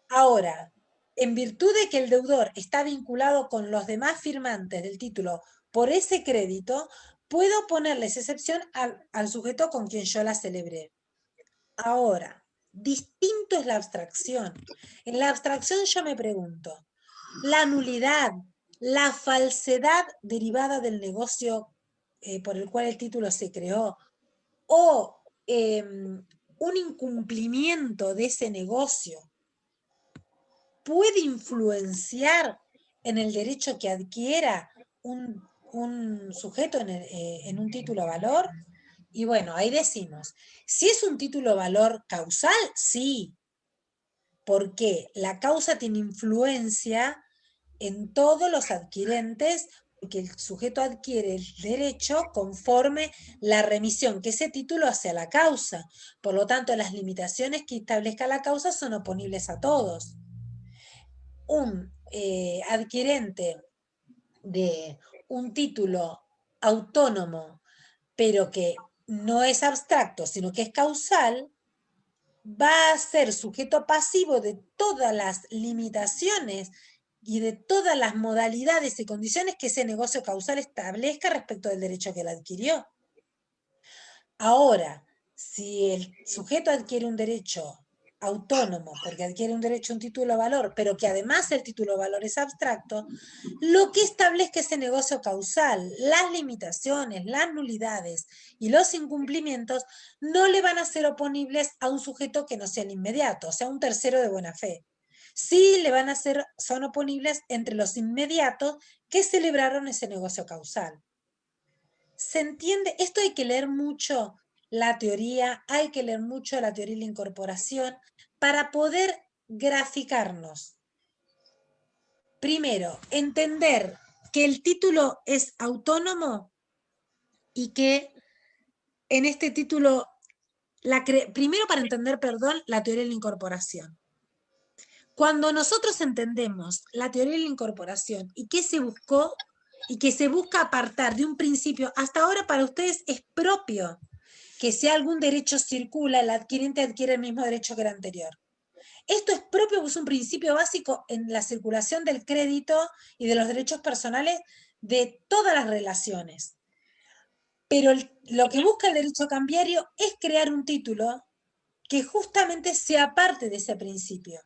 Ahora, en virtud de que el deudor está vinculado con los demás firmantes del título por ese crédito, puedo ponerles excepción al sujeto con quien yo la celebré. Ahora, distinto es la abstracción. En la abstracción yo me pregunto, la nulidad, la falsedad derivada del negocio por el cual el título se creó, o un incumplimiento de ese negocio, puede influenciar en el derecho que adquiera un sujeto en un título valor. Y bueno, ahí decimos, si es un título valor causal, sí, porque la causa tiene influencia en todos los adquirentes, porque el sujeto adquiere el derecho conforme la remisión que ese título hace a la causa. Por lo tanto, las limitaciones que establezca la causa son oponibles a todos. Un adquirente de un título autónomo, pero que no es abstracto, sino que es causal, va a ser sujeto pasivo de todas las limitaciones y de todas las modalidades y condiciones que ese negocio causal establezca respecto del derecho que él adquirió. Ahora, si el sujeto adquiere un derecho autónomo, porque adquiere un derecho a un título de valor, pero que además el título de valor es abstracto, lo que establezca ese negocio causal, las limitaciones, las nulidades y los incumplimientos no le van a ser oponibles a un sujeto que no sea el inmediato, o sea, un tercero de buena fe. Sí le van a ser, son oponibles entre los inmediatos que celebraron ese negocio causal. ¿Se entiende? Esto hay que leer mucho la teoría, hay que leer mucho la teoría y la incorporación para poder graficarnos. Primero, entender que el título es autónomo y que en este título, primero para entender, perdón, la teoría de la incorporación. Cuando nosotros entendemos la teoría de la incorporación y qué se buscó, y que se busca apartar de un principio, hasta ahora para ustedes es propio que si algún derecho circula, el adquirente adquiere el mismo derecho que el anterior. Esto es propio, es un principio básico en la circulación del crédito y de los derechos personales de todas las relaciones. Pero lo que busca el derecho cambiario es crear un título que justamente sea parte de ese principio.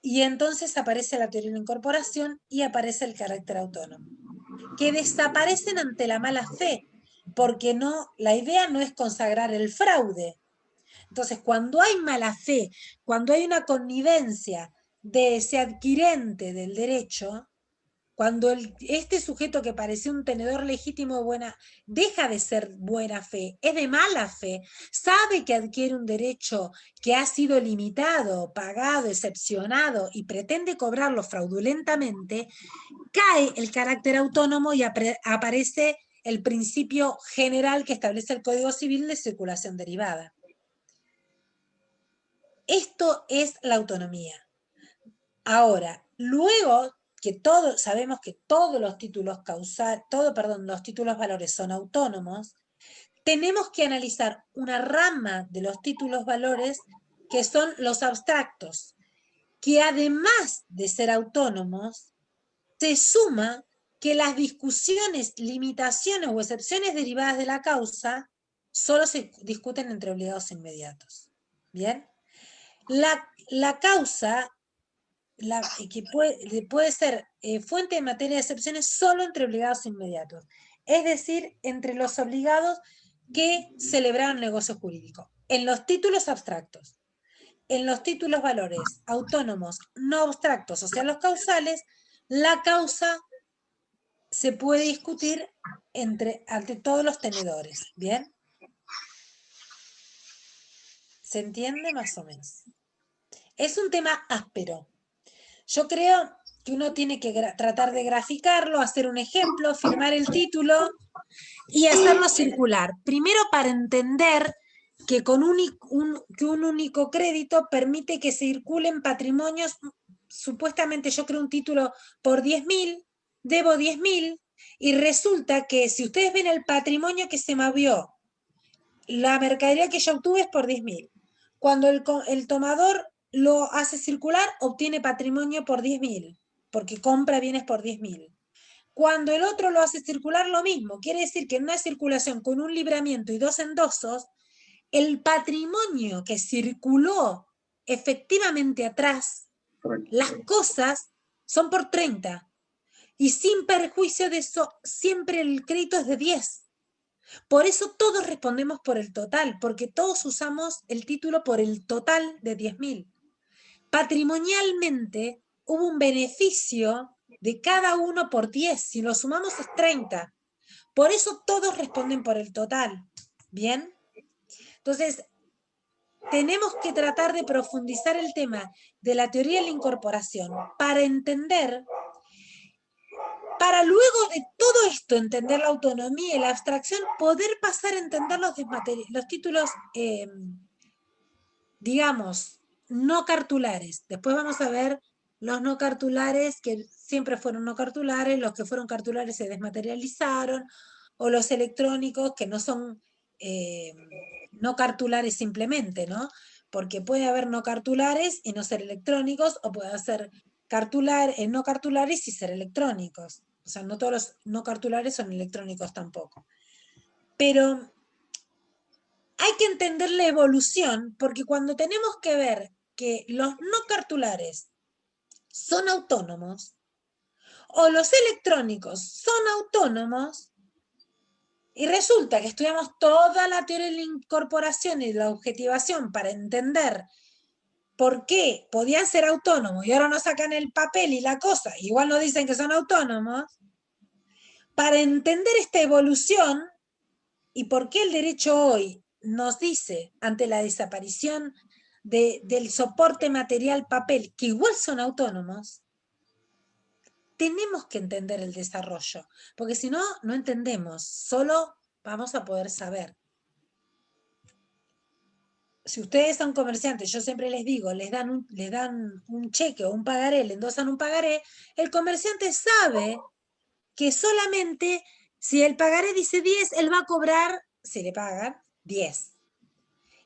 Y entonces aparece la teoría de la incorporación y aparece el carácter autónomo, que desaparecen ante la mala fe, porque la idea no es consagrar el fraude. Entonces, cuando hay mala fe, cuando hay una connivencia de ese adquirente del derecho, cuando este sujeto que parecía un tenedor legítimo de buena, deja de ser buena fe, es de mala fe, sabe que adquiere un derecho que ha sido limitado, pagado, excepcionado y pretende cobrarlo fraudulentamente, cae el carácter autónomo y aparece el principio general que establece el Código Civil de circulación derivada. Esto es la autonomía. Ahora, luego que sabemos que todos los títulos los títulos valores son autónomos, tenemos que analizar una rama de los títulos valores que son los abstractos, que además de ser autónomos, se suma que las discusiones, limitaciones o excepciones derivadas de la causa solo se discuten entre obligados inmediatos. ¿Bien? La causa que puede ser fuente de materia de excepciones solo entre obligados inmediatos, es decir, entre los obligados que celebraron negocio jurídico. En los títulos abstractos, en los títulos valores autónomos no abstractos, o sea, los causales, la causa se puede discutir ante todos los tenedores, ¿bien? ¿Se entiende más o menos? Es un tema áspero. Yo creo que uno tiene que tratar de graficarlo, hacer un ejemplo, firmar el título y hacerlo circular. Primero para entender que con un único crédito permite que circulen patrimonios, supuestamente yo creo un título por 10.000, debo 10.000, y resulta que si ustedes ven el patrimonio que se movió, la mercadería que yo obtuve es por 10.000. Cuando el tomador lo hace circular, obtiene patrimonio por 10.000, porque compra bienes por 10.000. Cuando el otro lo hace circular, lo mismo. Quiere decir que en una circulación con un libramiento y 2 endosos, el patrimonio que circuló efectivamente atrás, las cosas son por 30. Y sin perjuicio de eso, siempre el crédito es de 10. Por eso todos respondemos por el total, porque todos usamos el título por el total de 10.000. Patrimonialmente hubo un beneficio de cada uno por 10, si lo sumamos es 30. Por eso todos responden por el total. ¿Bien? Entonces, tenemos que tratar de profundizar el tema de la teoría de la incorporación para entender, para luego de todo esto entender la autonomía y la abstracción, poder pasar a entender los títulos, digamos, no cartulares. Después vamos a ver los no cartulares, que siempre fueron no cartulares, los que fueron cartulares se desmaterializaron, o los electrónicos que no son no cartulares simplemente, ¿no? Porque puede haber no cartulares y no ser electrónicos, o puede ser no cartulares y ser electrónicos. O sea, no todos los no cartulares son electrónicos tampoco. Pero hay que entender la evolución, porque cuando tenemos que ver que los no cartulares son autónomos, o los electrónicos son autónomos, y resulta que estudiamos toda la teoría de la incorporación y la objetivación para entender por qué podían ser autónomos y ahora nos sacan el papel y la cosa, igual nos dicen que son autónomos, para entender esta evolución y por qué el derecho hoy nos dice, ante la desaparición del soporte material papel, que igual son autónomos, tenemos que entender el desarrollo, porque si no, no entendemos, solo vamos a poder saber. Si ustedes son comerciantes, yo siempre les digo, les dan un cheque o un pagaré, le endosan un pagaré, el comerciante sabe que solamente si el pagaré dice 10, él va a cobrar, si le pagan, 10.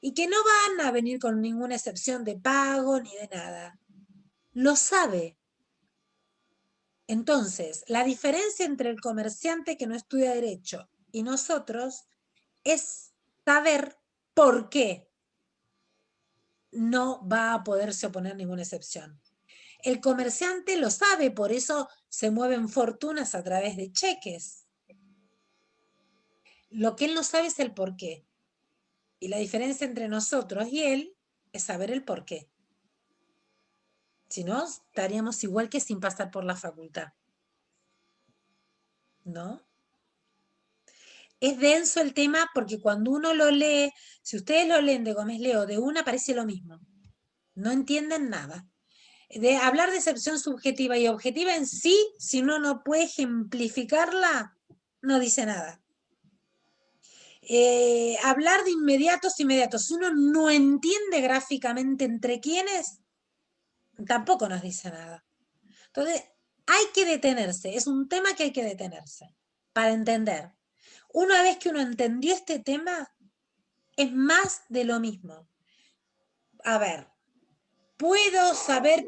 Y que no van a venir con ninguna excepción de pago ni de nada. Lo sabe. Entonces, la diferencia entre el comerciante que no estudia derecho y nosotros es saber por qué no va a poderse oponer ninguna excepción. El comerciante lo sabe, por eso se mueven fortunas a través de cheques. Lo que él no sabe es el por qué. Y la diferencia entre nosotros y él es saber el por qué. Si no, estaríamos igual que sin pasar por la facultad. ¿No? Es denso el tema porque cuando uno lo lee, si ustedes lo leen de Gómez Leo, de una parece lo mismo. No entienden nada. De hablar de excepción subjetiva y objetiva en sí, si uno no puede ejemplificarla, no dice nada. Hablar de inmediatos, si uno no entiende gráficamente entre quiénes, tampoco nos dice nada. Entonces, hay que detenerse, es un tema que hay que detenerse para entender. Una vez que uno entendió este tema, es más de lo mismo. A ver, ¿puedo saber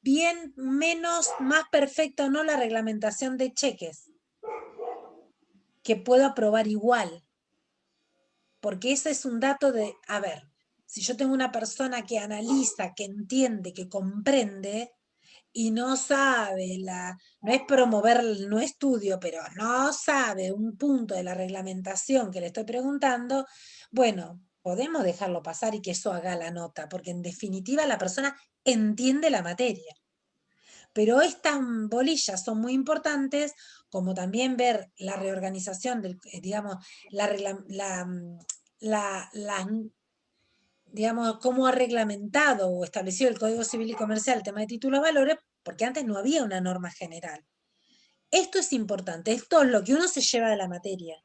bien, menos, más perfecta o no la reglamentación de cheques? Que puedo aprobar igual. Porque ese es un dato de, a ver, si yo tengo una persona que analiza, que entiende, que comprende, y no sabe, no es promover, no estudio, pero no sabe un punto de la reglamentación que le estoy preguntando, bueno, podemos dejarlo pasar y que eso haga la nota, porque en definitiva la persona entiende la materia. Pero estas bolillas son muy importantes como también ver la reorganización del, digamos, digamos, cómo ha reglamentado o establecido el Código Civil y Comercial el tema de títulos de valores, porque antes no había una norma general. Esto es importante, esto es lo que uno se lleva de la materia.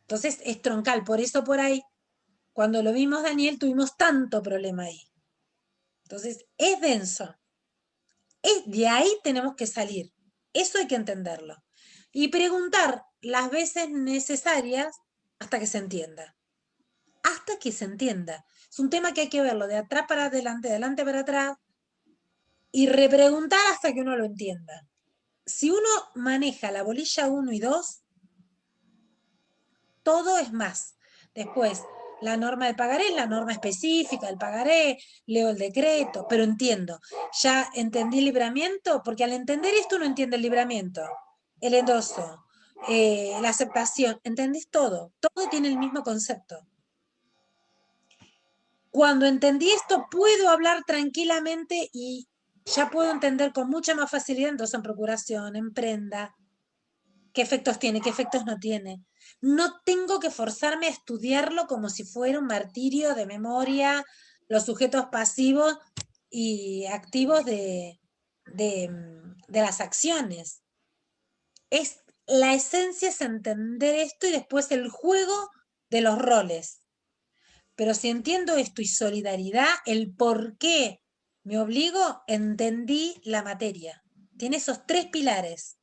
Entonces es troncal, por eso por ahí, cuando lo vimos, Daniel, tuvimos tanto problema ahí. Entonces es denso. De ahí tenemos que salir. Eso hay que entenderlo. Y preguntar las veces necesarias hasta que se entienda. Hasta que se entienda. Es un tema que hay que verlo de atrás para adelante, de adelante para atrás, y repreguntar hasta que uno lo entienda. Si uno maneja la bolilla 1 y 2, todo es más. Después, la norma de pagaré es la norma específica del pagaré, leo el decreto, pero entiendo. Ya entendí libramiento, porque al entender esto uno entiende el libramiento, el endoso, la aceptación, entendés todo. Todo tiene el mismo concepto. Cuando entendí esto, puedo hablar tranquilamente y ya puedo entender con mucha más facilidad, entonces en procuración, en prenda, qué efectos tiene, qué efectos no tiene. No tengo que forzarme a estudiarlo como si fuera un martirio de memoria, los sujetos pasivos y activos de las acciones. La esencia es entender esto y después el juego de los roles. Pero si entiendo esto y solidaridad, el por qué me obligo, entendí la materia. Tiene esos 3 pilares.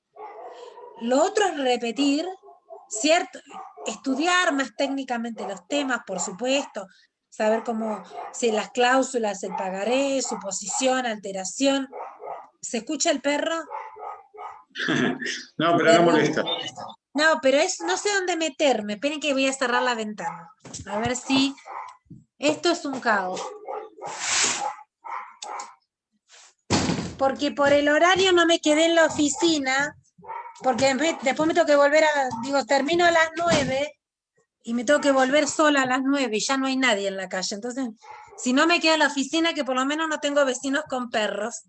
Lo otro es repetir, ¿cierto? Estudiar más técnicamente los temas, por supuesto, saber cómo, si las cláusulas, el pagaré, suposición, alteración. ¿Se escucha el perro? No, pero no Perdón. molesta. No, pero no sé dónde meterme. Esperen que voy a cerrar la ventana. A ver si... Esto es un caos. Porque por el horario no me quedé en la oficina, porque después me tengo que volver termino a las 9 y me tengo que volver sola a las 9 y ya no hay nadie en la calle. Entonces, si no me quedo en la oficina, que por lo menos no tengo vecinos con perros,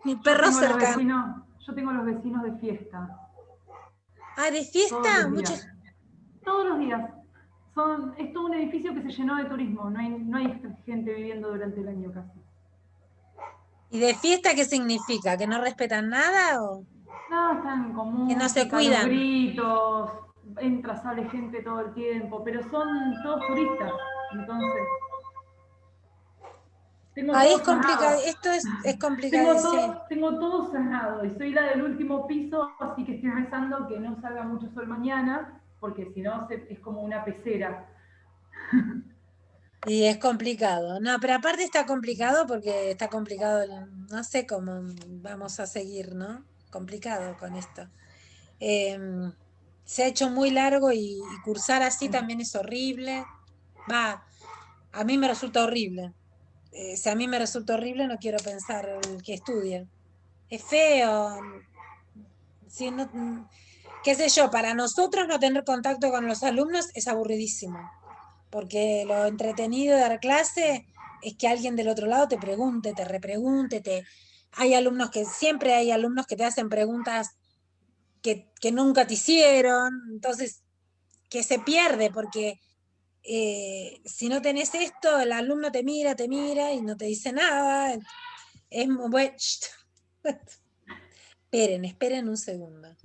ni perros cercanos. Yo tengo los vecinos de fiesta. Ah, ¿de fiesta? Todos los días. Es todo un edificio que se llenó de turismo. No hay gente viviendo durante el año casi. ¿Y de fiesta qué significa? ¿Que no respetan nada o No, están con música, que no se cuidan? los gritos, entra, sale gente todo el tiempo, pero son todos turistas, entonces... Ahí es complicado, esto es complicado, tengo todo cerrado y soy la del último piso, así que estoy rezando que no salga mucho sol mañana, porque si no es como una pecera. Y es complicado. No, pero aparte está complicado porque está complicado, no sé cómo vamos a seguir, ¿no? Complicado con esto. Se ha hecho muy largo y cursar así también es horrible. Va, a mí me resulta horrible. Si a mí me resulta horrible, no quiero pensar el que estudia. Es feo. Si no, qué sé yo, para nosotros no tener contacto con los alumnos es aburridísimo. Porque lo entretenido de dar clase es que alguien del otro lado te pregunte, te repregunte, siempre hay alumnos que te hacen preguntas que nunca te hicieron, entonces que se pierde, porque si no tenés esto, el alumno te mira y no te dice nada. Es muy bueno. Esperen un segundo.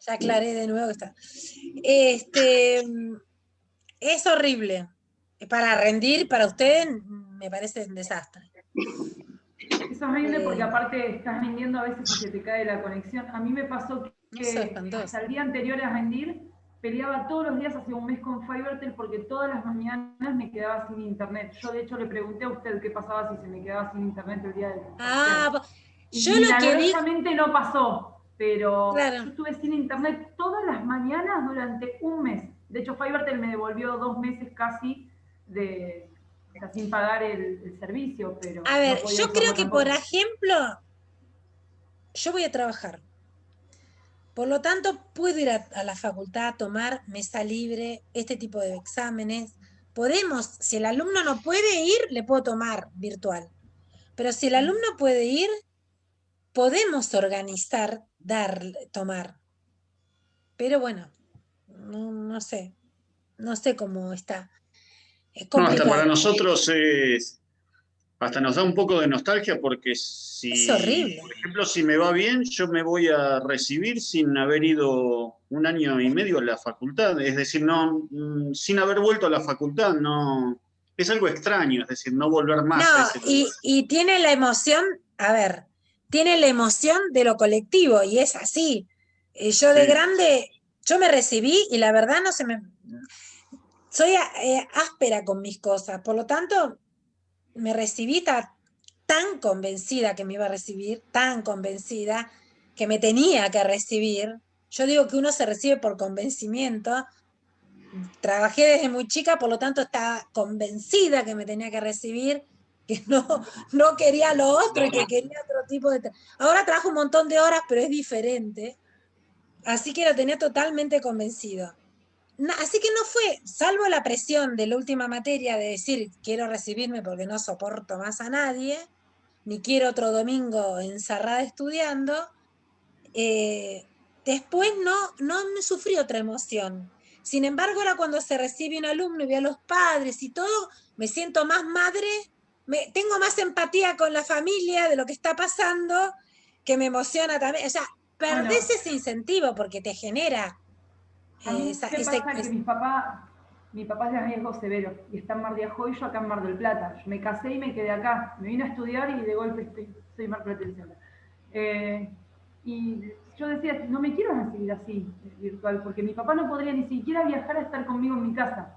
Ya aclaré de nuevo que está. Es horrible. Para rendir, para ustedes, me parece un desastre. Es horrible porque aparte estás rindiendo a veces y se te cae la conexión. A mí me pasó que hasta el día anterior a rendir peleaba todos los días hace un mes con Fivertel porque todas las mañanas me quedaba sin internet. Yo de hecho le pregunté a usted qué pasaba si se me quedaba sin internet el día del yo lo que vi... no pasó, pero claro. yo estuve sin internet todas las mañanas durante un mes. De hecho, Fivertel me devolvió 2 meses casi de o sea, sin pagar el servicio, pero A ver, no podía yo usarlo creo que, tampoco. por ejemplo, yo voy a trabajar. Por lo tanto, puedo ir a la facultad a tomar mesa libre, este tipo de exámenes. Podemos, si el alumno no puede ir, le puedo tomar virtual. Pero si el alumno puede ir, podemos organizar, tomar. Pero bueno, no sé. No sé cómo está. Es No, hasta para complicado. nosotros hasta nos da un poco de nostalgia porque Es si, horrible. por ejemplo, si me va bien, yo me voy a recibir sin haber ido 1 año y medio a la facultad, es decir, no, sin haber vuelto a la facultad, no, es algo extraño, es decir, no volver No, más a ese lugar. y tiene la emoción, a ver, tiene la emoción de lo colectivo, y es así. Yo de Sí. grande, yo me recibí y la verdad no se me... Soy áspera con mis cosas, por lo tanto, me recibí tan convencida que me iba a recibir, tan convencida que me tenía que recibir. Yo digo que uno se recibe por convencimiento. Trabajé desde muy chica, por lo tanto estaba convencida que me tenía que recibir, que no quería lo otro y que quería otro tipo de... Ahora trabajo un montón de horas, pero es diferente. Así que lo tenía totalmente convencido. Así que no fue, salvo la presión de la última materia de decir quiero recibirme porque no soporto más a nadie, ni quiero otro domingo encerrada estudiando, después no me sufrí otra emoción. Sin embargo, ahora cuando se recibe un alumno y ve a los padres y todo, me siento más madre, tengo más empatía con la familia de lo que está pasando, que me emociona también. O sea, Bueno, perdés ese incentivo porque te genera a mí, ¿qué pasa? Que mi papá es de riesgo severo y está en Mar de Ajó y yo acá en Mar del Plata. Yo me casé y me quedé acá. Me vine a estudiar y de golpe soy marplatense. Y yo decía, no me quiero recibir así, virtual, porque mi papá no podría ni siquiera viajar a estar conmigo en mi casa,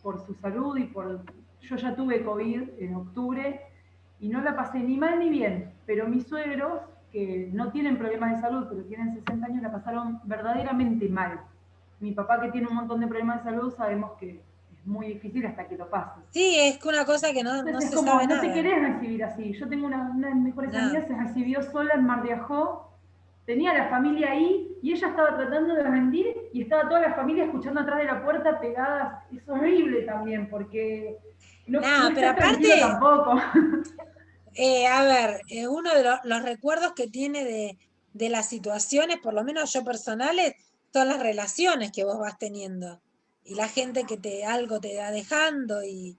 por su salud y por... Yo ya tuve COVID en octubre y no la pasé ni mal ni bien, pero mis suegros, que no tienen problemas de salud, pero tienen 60 años, la pasaron verdaderamente mal. Mi papá, que tiene un montón de problemas de salud, sabemos que es muy difícil hasta que lo pase. Sí, es una cosa que no Entonces es se como, sabe no te nada. querés recibir así. Yo tengo una de mis mejores No. amigas, se recibió sola en Mar de Ajó, tenía la familia ahí y ella estaba tratando de rendir y estaba toda la familia escuchando atrás de la puerta pegadas. Es horrible también porque no No, pero estás tranquilo aparte, tampoco. a ver, uno de los recuerdos que tiene de las situaciones, por lo menos yo personales, son las relaciones que vos vas teniendo y la gente que algo te va dejando y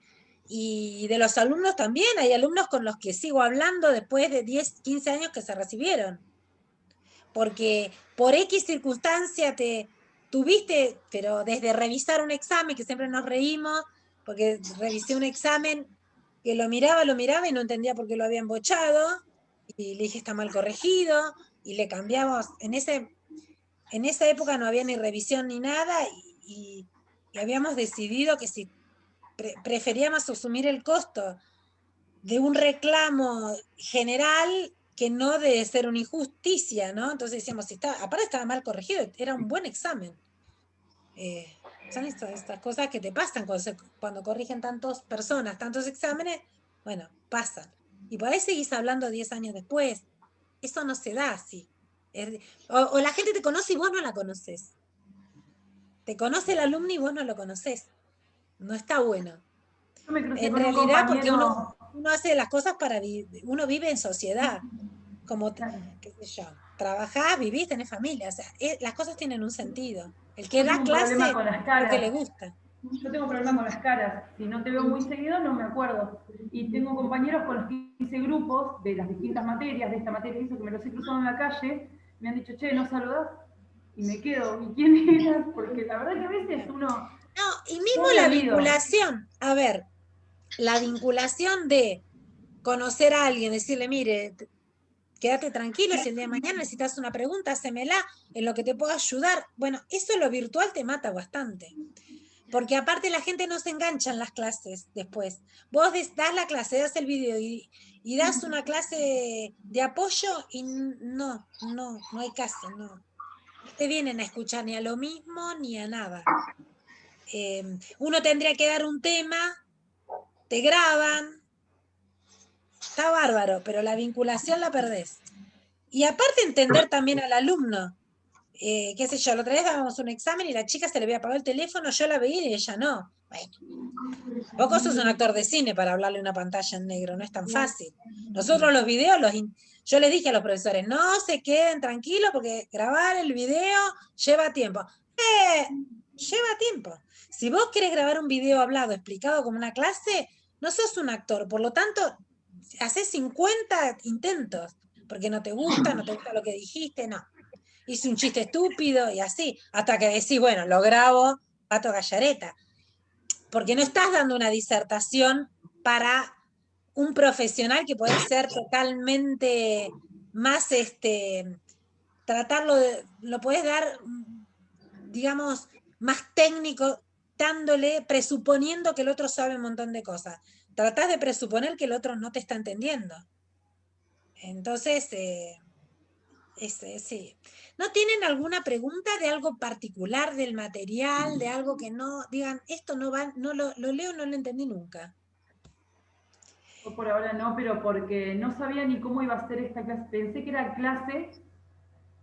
de los alumnos también. Hay alumnos con los que sigo hablando después de 10, 15 años que se recibieron, porque por X circunstancia te tuviste, pero desde revisar un examen, que siempre nos reímos, porque revisé un examen que lo miraba y no entendía por qué lo habían bochado, y le dije está mal corregido, y le cambiamos, en esa época no había ni revisión ni nada, y habíamos decidido que si preferíamos asumir el costo de un reclamo general que no de ser una injusticia, ¿no? Entonces decíamos, aparte estaba mal corregido, era un buen examen. Son estas cosas que te pasan cuando corrigen tantas personas, tantos exámenes, bueno, pasan. Y por ahí seguís hablando 10 años después. Eso no se da así. O la gente te conoce y vos no la conoces. Te conoce el alumno y vos no lo conoces. No está bueno. Yo me crucé En con un realidad, porque compañero, uno hace las cosas para vivir, uno vive en sociedad, como, qué sé yo, trabajás, vivís, tenés familia, o sea, las cosas tienen un sentido. El que yo tengo da un problema clase, con las creo que caras. le gusta. Yo tengo un problema con las caras. Si no te veo muy seguido, no me acuerdo. Y tengo compañeros con los que hice grupos de las distintas materias, de esta materia, eso que me los he cruzado en la calle, me han dicho, che, ¿no saludás? Y me quedo, ¿y quién eras? Porque la verdad que a veces uno, No, y yo mismo me la olvido. vinculación, a ver, la vinculación de conocer a alguien, decirle, mire, quédate tranquilo, si el día de mañana necesitas una pregunta, hacémela, en lo que te puedo ayudar. Bueno, eso lo virtual te mata bastante. Porque aparte la gente no se engancha en las clases después. Vos das la clase, das el video y das una clase de apoyo y no hay caso, no. No te vienen a escuchar ni a lo mismo ni a nada. Uno tendría que dar un tema, te graban, está bárbaro, pero la vinculación la perdés. Y aparte entender también al alumno. Qué sé yo, la otra vez dábamos un examen y la chica se le había apagado el teléfono, yo la veía y ella no. Bueno, vos sos un actor de cine para hablarle una pantalla en negro, no es tan fácil. Nosotros los videos, yo les dije a los profesores, no se queden tranquilos porque grabar el video lleva tiempo. Lleva tiempo. Si vos querés grabar un video hablado, explicado como una clase, no sos un actor, por lo tanto, hacés 50 intentos, porque no te gusta lo que dijiste, no. Hice un chiste estúpido y así, hasta que decís, bueno, lo grabo, Pato Gallareta. Porque no estás dando una disertación para un profesional que puede ser totalmente más, tratarlo, lo puedes dar, digamos, más técnico, presuponiendo que el otro sabe un montón de cosas. Tratás de presuponer que el otro no te está entendiendo. Entonces, sí. ¿No tienen alguna pregunta de algo particular del material, de algo que no digan, esto no va, no lo leo, no lo entendí nunca? Yo por ahora no, pero porque no sabía ni cómo iba a ser esta clase. Pensé que era clase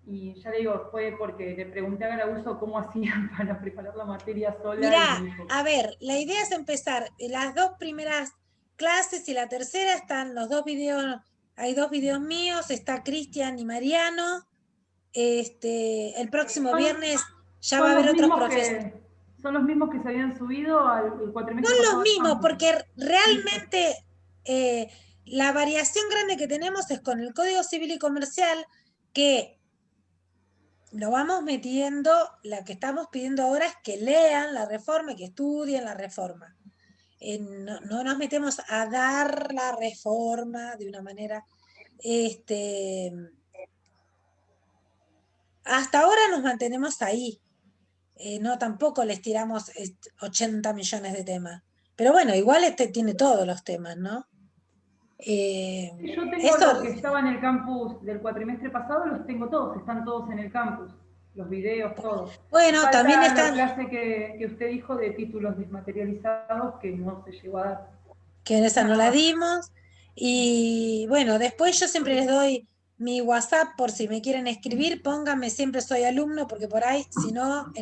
y ya le digo, fue porque le pregunté a Garabuso cómo hacían para preparar la materia sola. Mirá, Y me dijo, a ver, la idea es empezar las 2 primeras clases y la tercera están los 2 videos, hay 2 videos míos, está Cristian y Mariano. El próximo viernes ya va a haber otros profesores. Son los mismos que se habían subido el cuatrimestre Son pasado. los mismos, porque realmente la variación grande que tenemos es con el Código Civil y Comercial, que lo vamos metiendo, la que estamos pidiendo ahora es que lean la reforma y que estudien la reforma. No nos metemos a dar la reforma de una manera... hasta ahora nos mantenemos ahí. No, tampoco les tiramos 80 millones de temas. Pero bueno, igual tiene todos los temas, ¿no? Yo tengo los que estaban en el campus del cuatrimestre pasado, los tengo todos, están todos en el campus, los videos, todos. Bueno, Falta también están... la clase que usted dijo de títulos desmaterializados que no se llegó a dar. Que en esa no la dimos. Y bueno, después yo siempre les doy mi WhatsApp por si me quieren escribir, pónganme, siempre soy alumno, porque por ahí, si no,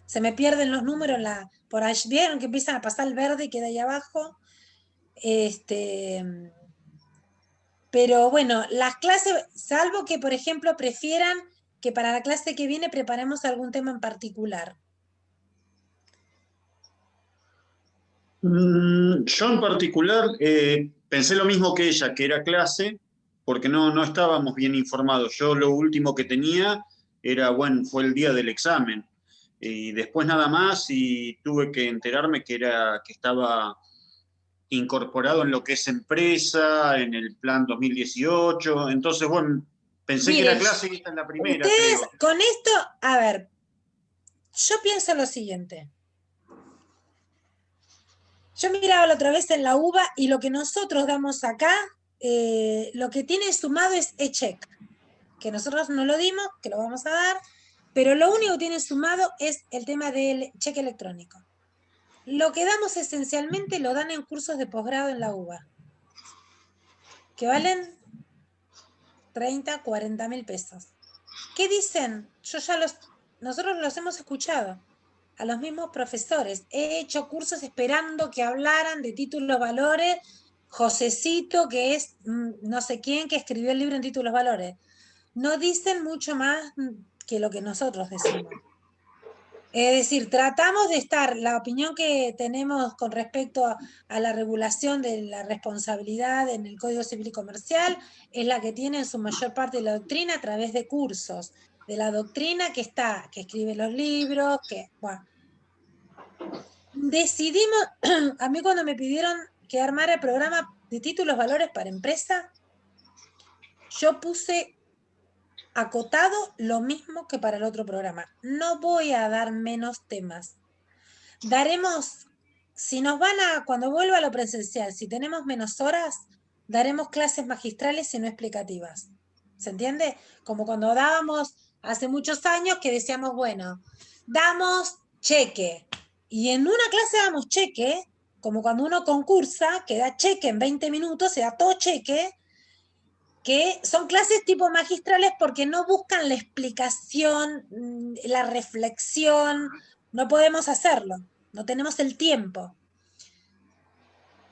se me pierden los números, por ahí vieron que empiezan a pasar el verde y queda ahí abajo. Pero bueno, las clases, salvo que, por ejemplo, prefieran que para la clase que viene preparemos algún tema en particular. Yo en particular pensé lo mismo que ella, que era clase, porque no estábamos bien informados. Yo lo último que tenía era, bueno, fue el día del examen. Y después nada más y tuve que enterarme que estaba incorporado en lo que es empresa, en el plan 2018. Entonces, bueno, pensé que era clase y esta es la primera, ustedes, creo. con esto, a ver, yo pienso lo siguiente. Yo miraba la otra vez en la UBA y lo que nosotros damos acá, lo que tiene sumado es e-check, que nosotros no lo dimos, que lo vamos a dar, pero lo único que tiene sumado es el tema del cheque electrónico. Lo que damos esencialmente lo dan en cursos de posgrado en la UBA, que valen 30, 40 mil pesos. ¿Qué dicen? Nosotros los hemos escuchado a los mismos profesores. He hecho cursos esperando que hablaran de títulos valores. Josecito, que es no sé quién, que escribió el libro en títulos valores. No dicen mucho más que lo que nosotros decimos. Es decir, tratamos de estar, la opinión que tenemos con respecto a la regulación de la responsabilidad en el Código Civil y Comercial es la que tiene en su mayor parte la doctrina a través de cursos, de la doctrina que escribe los libros, bueno. Decidimos, a mí cuando me pidieron que armara el programa de títulos valores para empresa, yo puse acotado lo mismo que para el otro programa. No voy a dar menos temas. Daremos, cuando vuelva a lo presencial, si tenemos menos horas, daremos clases magistrales y no explicativas. ¿Se entiende? Como cuando dábamos hace muchos años que decíamos, bueno, damos cheque. Y en una clase damos cheque como cuando uno concursa, que da cheque en 20 minutos, se da todo cheque, que son clases tipo magistrales porque no buscan la explicación, la reflexión, no podemos hacerlo, no tenemos el tiempo.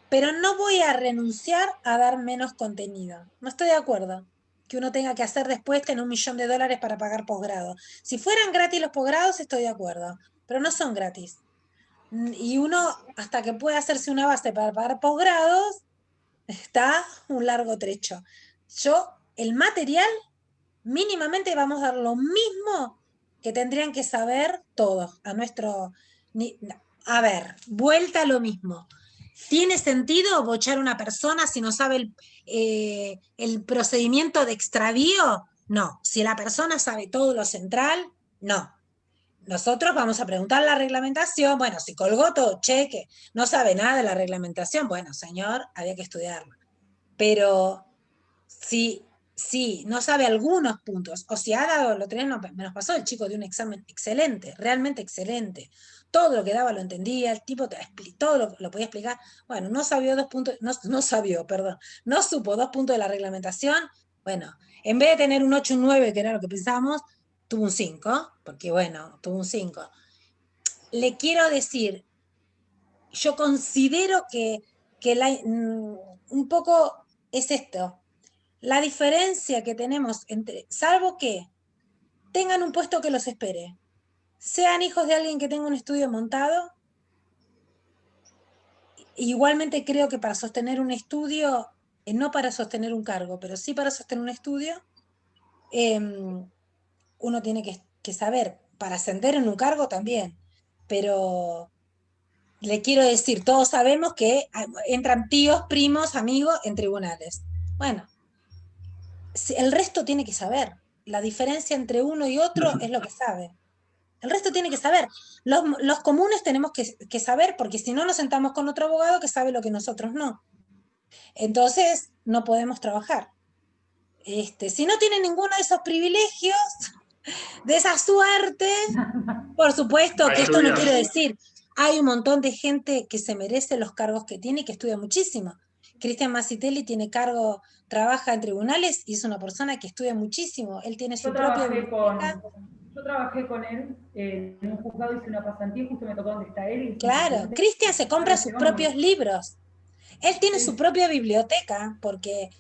Pero no voy a renunciar a dar menos contenido. No estoy de acuerdo que uno tenga que hacer después tener $1.000.000 para pagar posgrado. Si fueran gratis los posgrados, estoy de acuerdo, pero no son gratis. Y uno, hasta que pueda hacerse una base para pagar posgrados, está un largo trecho. Yo, el material, mínimamente vamos a dar lo mismo que tendrían que saber todos, a nuestro... A ver, vuelta a lo mismo. ¿Tiene sentido bochar a una persona si no sabe el procedimiento de extravío? No. Si la persona sabe todo lo central, no. Nosotros vamos a preguntar la reglamentación. Bueno, si colgó todo, cheque. No sabe nada de la reglamentación. Bueno, señor, había que estudiarla. Pero si no sabe algunos puntos, o si ha dado, lo tenés, nos pasó el chico de un examen excelente, realmente excelente. Todo lo que daba lo entendía, el tipo todo lo podía explicar. Bueno, no sabía 2 puntos, no sabía, perdón, no supo 2 puntos de la reglamentación. Bueno, en vez de tener un 8, un 9, que era lo que pensábamos, tuvo un 5, porque bueno, tuvo un 5. Le quiero decir, yo considero que un poco es esto. La diferencia que tenemos entre, salvo que tengan un puesto que los espere, sean hijos de alguien que tenga un estudio montado, igualmente creo que para sostener un estudio, no para sostener un cargo, pero sí para sostener un estudio, uno tiene que saber, para ascender en un cargo también, pero le quiero decir, todos sabemos que entran tíos, primos, amigos en tribunales. Bueno, el resto tiene que saber. La diferencia entre uno y otro es lo que sabe. El resto tiene que saber. Los comunes tenemos que saber, porque si no nos sentamos con otro abogado que sabe lo que nosotros no. Entonces, no podemos trabajar. Si no tienen ninguno de esos privilegios, de esa suerte, por supuesto que esto no quiere decir, hay un montón de gente que se merece los cargos que tiene y que estudia muchísimo. Cristian Massitelli tiene cargo, trabaja en tribunales y es una persona que estudia muchísimo. Él tiene su propia biblioteca. Yo trabajé con él en un juzgado, hice una pasantía y justo me tocó donde está él. Claro, Cristian se compra sus propios libros. Él tiene su propia biblioteca porque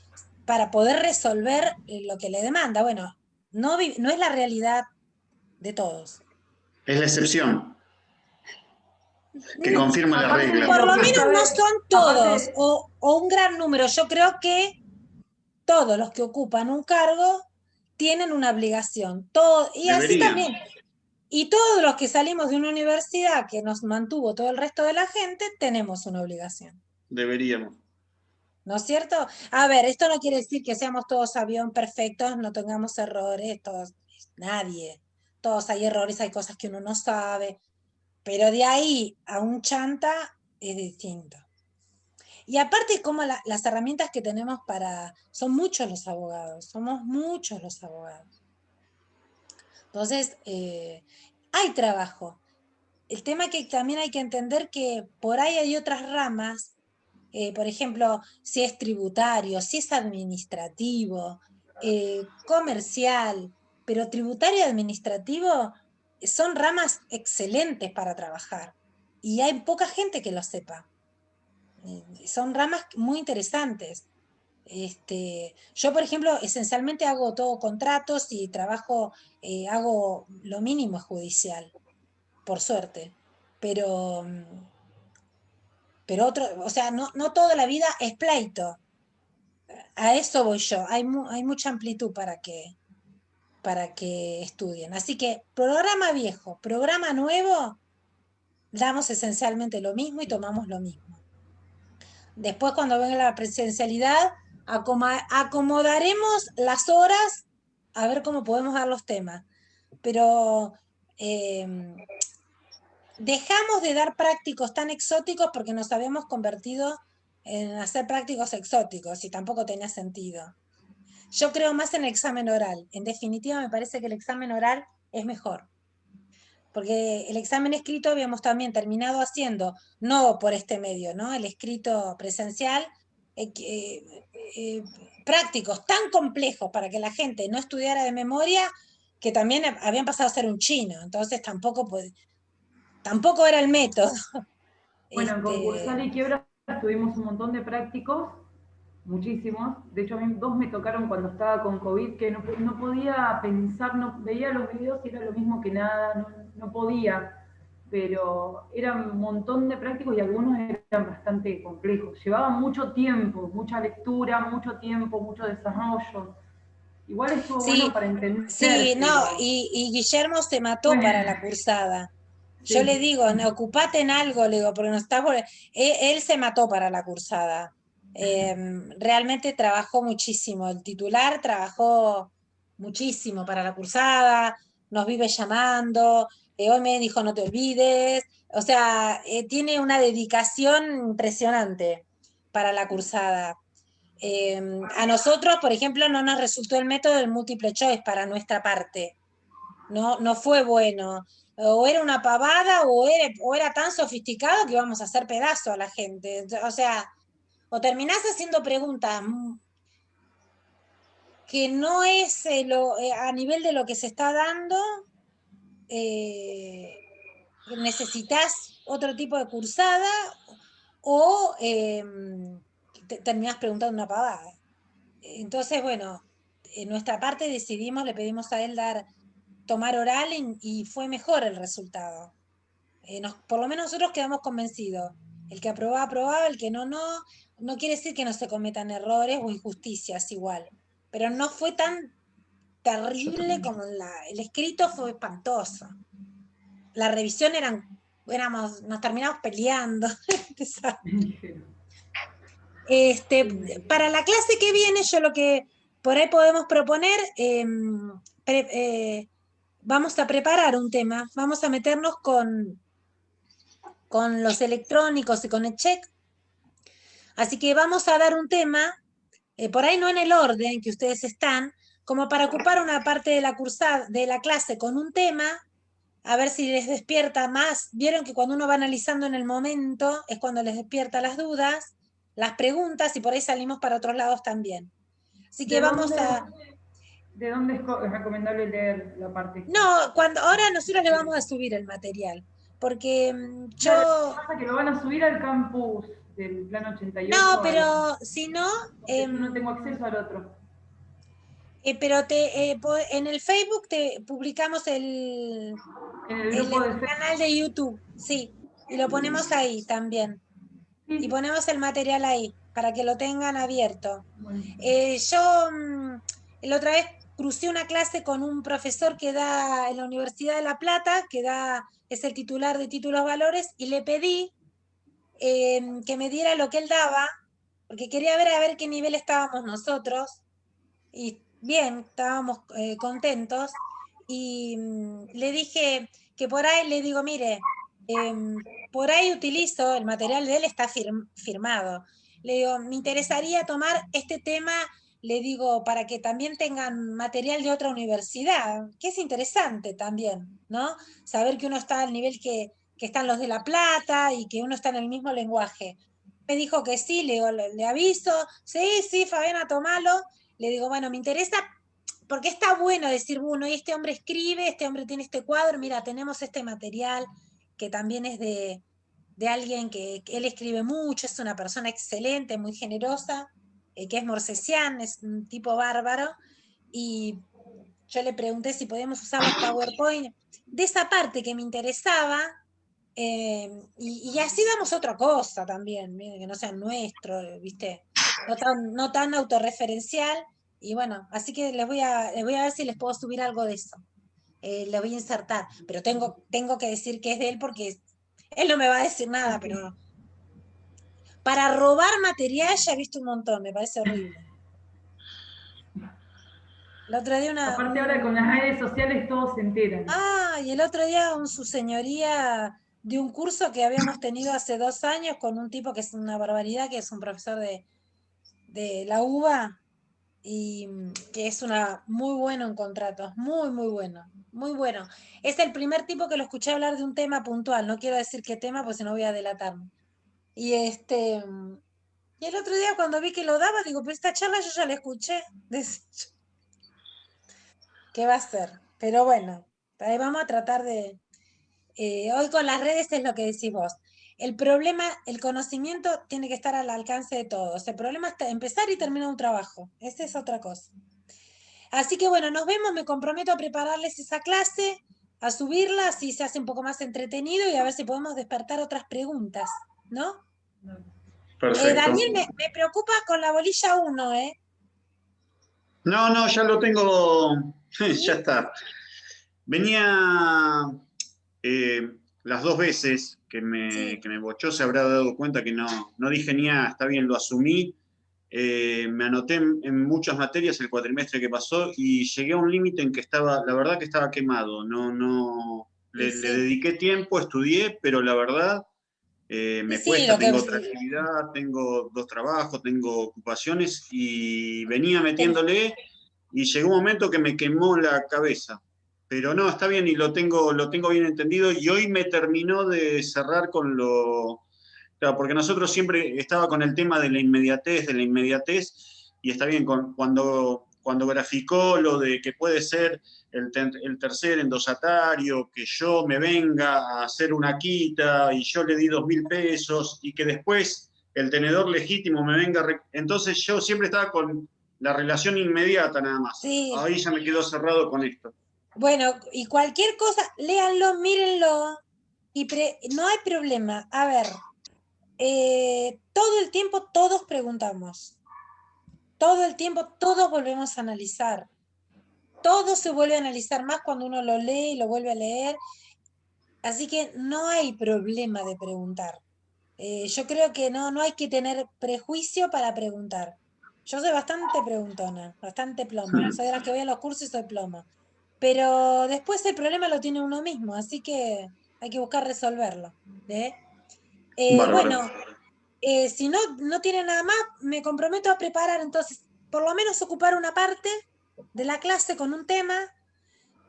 para poder resolver lo que le demanda, bueno, no es la realidad de todos. Es la excepción que confirma la regla. Por lo menos no son todos, o un gran número. Yo creo que todos los que ocupan un cargo tienen una obligación. Y así también. Y todos los que salimos de una universidad que nos mantuvo todo el resto de la gente, tenemos una obligación. Deberíamos. ¿No es cierto? A ver, esto no quiere decir que seamos todos avión perfectos, no tengamos errores, nadie. Todos hay errores, hay cosas que uno no sabe, pero de ahí a un chanta es distinto. Y aparte, como las herramientas que tenemos son muchos los abogados, somos muchos los abogados. Entonces, hay trabajo. El tema que también hay que entender que por ahí hay otras ramas, por ejemplo, si es tributario, si es administrativo, comercial, pero tributario y administrativo son ramas excelentes para trabajar y hay poca gente que lo sepa. Son ramas muy interesantes. Yo, por ejemplo, esencialmente hago todo contratos y trabajo, hago lo mínimo judicial, por suerte, pero o sea, no toda la vida es pleito. A eso voy yo. Hay mucha amplitud para que estudien. Así que programa viejo, programa nuevo, damos esencialmente lo mismo y tomamos lo mismo. Después, cuando venga la presencialidad, acomodaremos las horas a ver cómo podemos dar los temas. Pero dejamos de dar prácticos tan exóticos porque nos habíamos convertido en hacer prácticos exóticos y tampoco tenía sentido. Yo creo más en el examen oral. En definitiva, me parece que el examen oral es mejor. porque el examen escrito habíamos también terminado haciendo, no por este medio, ¿no? El escrito presencial, prácticos tan complejos para que la gente no estudiara de memoria, que también habían pasado a ser un chino, entonces tampoco era el método. Bueno, en concursal y quiebra tuvimos un montón de prácticos, muchísimos. De hecho, a mí 2 me tocaron cuando estaba con COVID, que no podía pensar, no, veía los videos y era lo mismo que nada, no podía. Pero eran un montón de prácticos y algunos eran bastante complejos. Llevaban mucho tiempo, mucha lectura, mucho tiempo, mucho desarrollo. Igual estuvo bueno para entender. Sí, no, pero... y Guillermo se mató Bueno, para la cursada. Yo sí. le digo, no, ocupate en algo, le digo, porque no está él se mató para la cursada. Realmente trabajó muchísimo. El titular trabajó muchísimo para la cursada, nos vive llamando, hoy me dijo no te olvides. O sea, tiene una dedicación impresionante para la cursada. A nosotros, por ejemplo, no nos resultó el método del multiple choice para nuestra parte. No fue bueno. O era una pavada o era tan sofisticado que íbamos a hacer pedazo a la gente. O sea, o terminás haciendo preguntas que no es a nivel de lo que se está dando, necesitas otro tipo de cursada o terminás preguntando una pavada. Entonces, bueno, en nuestra parte decidimos, le pedimos a él tomar oral y fue mejor el resultado. Por lo menos nosotros quedamos convencidos. El que aprobaba, aprobaba, el que no, no. No quiere decir que no se cometan errores o injusticias igual, pero no fue tan terrible como el escrito fue espantoso. La revisión nos terminamos peleando. Para la clase que viene, yo lo que por ahí podemos proponer, vamos a preparar un tema, vamos a meternos con los electrónicos y con el check. Así que vamos a dar un tema, por ahí no en el orden que ustedes están, como para ocupar una parte de la clase con un tema, a ver si les despierta más. Vieron que cuando uno va analizando en el momento es cuando les despierta las dudas, las preguntas, y por ahí salimos para otros lados también. Así que ¿De dónde es recomendable leer la parte? No, ahora nosotros le vamos a subir el material, porque Claro, pasa que lo van a subir al campus del plan 88. No, pero si no... yo no tengo acceso al otro. Pero en el Facebook te publicamos En el grupo de Facebook. canal de YouTube, sí, y lo ponemos ahí también. Sí. Y ponemos el material ahí, para que lo tengan abierto. Bueno. Yo la otra vez crucé una clase con un profesor que da en la Universidad de La Plata, es el titular de Títulos Valores, y le pedí que me diera lo que él daba, porque quería ver a ver qué nivel estábamos nosotros, y bien, estábamos contentos, y le dije que por ahí, le digo, mire, por ahí utilizo, el material de él está firmado, le digo, me interesaría tomar este tema, le digo, para que también tengan material de otra universidad, que es interesante también, ¿no? Saber que uno está al nivel que están los de La Plata y que uno está en el mismo lenguaje. Me dijo que sí, le digo, le aviso, sí, Fabiana, tomalo. Le digo, bueno, me interesa porque está bueno decir, bueno, y este hombre escribe, este hombre tiene este cuadro, mira, tenemos este material que también es de alguien que él escribe mucho, es una persona excelente, muy generosa, que es Morsesian, es un tipo bárbaro, y yo le pregunté si podíamos usar los PowerPoint de esa parte que me interesaba, y así damos otra cosa también, que no sea nuestro, ¿viste? No tan autorreferencial, y bueno, así que les voy a ver si les puedo subir algo de eso. Le voy a insertar, pero tengo que decir que es de él porque él no me va a decir nada, pero para robar material ya he visto un montón, me parece horrible. El otro día Aparte ahora con las redes sociales todos se enteran. Y el otro día su señoría de un curso que habíamos tenido hace 2 años con un tipo que es una barbaridad, que es un profesor de la UBA, y que es muy bueno en contratos, muy, muy bueno, muy bueno. Es el primer tipo que lo escuché hablar de un tema puntual, no quiero decir qué tema, pues si no voy a delatarme. Y y el otro día cuando vi que lo daba, digo, pero esta charla yo ya la escuché. ¿Qué va a ser? Pero bueno, ahí vamos a tratar de... hoy con las redes es lo que decís vos. El problema, el conocimiento tiene que estar al alcance de todos. El problema es empezar y terminar un trabajo. Esa es otra cosa. Así que bueno, nos vemos. Me comprometo a prepararles esa clase, a subirla, así se hace un poco más entretenido y a ver si podemos despertar otras preguntas, ¿no? Perfecto. Daniel, me preocupa con la bolilla 1, ¿eh? No, ya lo tengo, ¿Sí? ya está. Venía las 2 veces que Sí. me bochó, se habrá dado cuenta que no dije ni nada, está bien, lo asumí. Me anoté en muchas materias el cuatrimestre que pasó y llegué a un límite en que estaba, la verdad que estaba quemado. Le Sí. dediqué tiempo, estudié, pero la verdad me Sí, cuesta, tengo otra actividad, tengo 2 trabajos, tengo ocupaciones y venía metiéndole y llegó un momento que me quemó la cabeza. Pero no, está bien y lo tengo bien entendido y hoy me terminó de cerrar con lo... Claro, porque nosotros siempre estaba con el tema de la inmediatez, y está bien, cuando graficó lo de que puede ser el tercer endosatario, que yo me venga a hacer una quita y yo le di 2.000 pesos y que después el tenedor legítimo me venga... Entonces yo siempre estaba con la relación inmediata nada más. Sí. Ahí ya me quedó cerrado con esto. Bueno, y cualquier cosa, léanlo, mírenlo, y no hay problema. A ver, todo el tiempo todos preguntamos. Todo el tiempo todos volvemos a analizar. Todo se vuelve a analizar más cuando uno lo lee y lo vuelve a leer. Así que no hay problema de preguntar. Yo creo que no hay que tener prejuicio para preguntar. Yo soy bastante preguntona, bastante ploma. Soy de las que voy a los cursos y soy ploma. Pero después el problema lo tiene uno mismo, así que hay que buscar resolverlo. Bueno, si no tiene nada más, me comprometo a preparar entonces, por lo menos ocupar una parte de la clase con un tema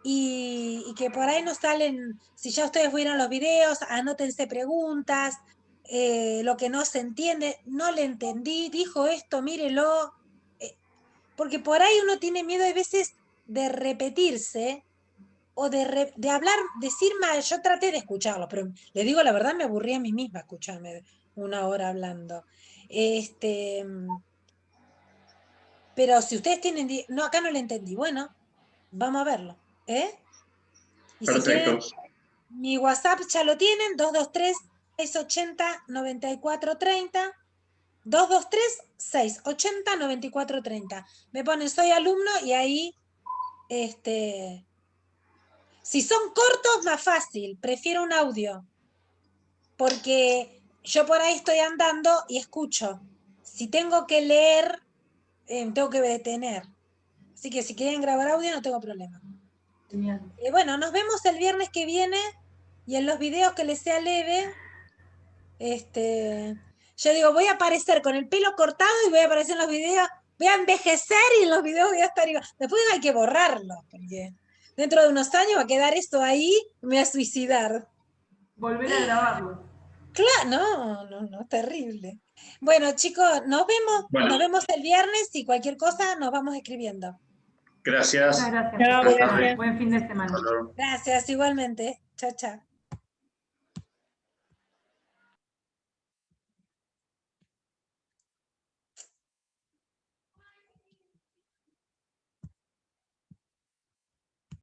y que por ahí nos salen, si ya ustedes vieron los videos, anótense preguntas, lo que no se entiende, no le entendí, dijo esto, mírelo, porque por ahí uno tiene miedo a veces de repetirse o de hablar, decir mal. Yo traté de escucharlo, pero le digo la verdad, me aburrí a mí misma escucharme 1 hora hablando. Pero si ustedes tienen, no, acá no le entendí, bueno, vamos a verlo, ¿eh? Y si quieren, Perfecto. mi WhatsApp ya lo tienen, 223-680-9430, 223-680-9430. Me ponen soy alumno y ahí, si son cortos, más fácil, prefiero un audio, porque yo por ahí estoy andando y escucho. Si tengo que leer, tengo que detener. Así que si quieren grabar audio, no tengo problema. Genial. Bueno, nos vemos el viernes que viene y en los videos que les sea leve, yo digo, voy a aparecer con el pelo cortado y voy a aparecer en los videos, voy a envejecer y en los videos voy a estar igual. Después hay que borrarlo, porque dentro de unos años va a quedar esto ahí y me voy a suicidar. Volver a grabarlo. Claro, no, terrible. Bueno, chicos, nos vemos el viernes y cualquier cosa nos vamos escribiendo. Gracias. Muchas gracias. Chao, Buenas gracias. tardes. Buen fin de semana. Gracias, igualmente. Chao, chao.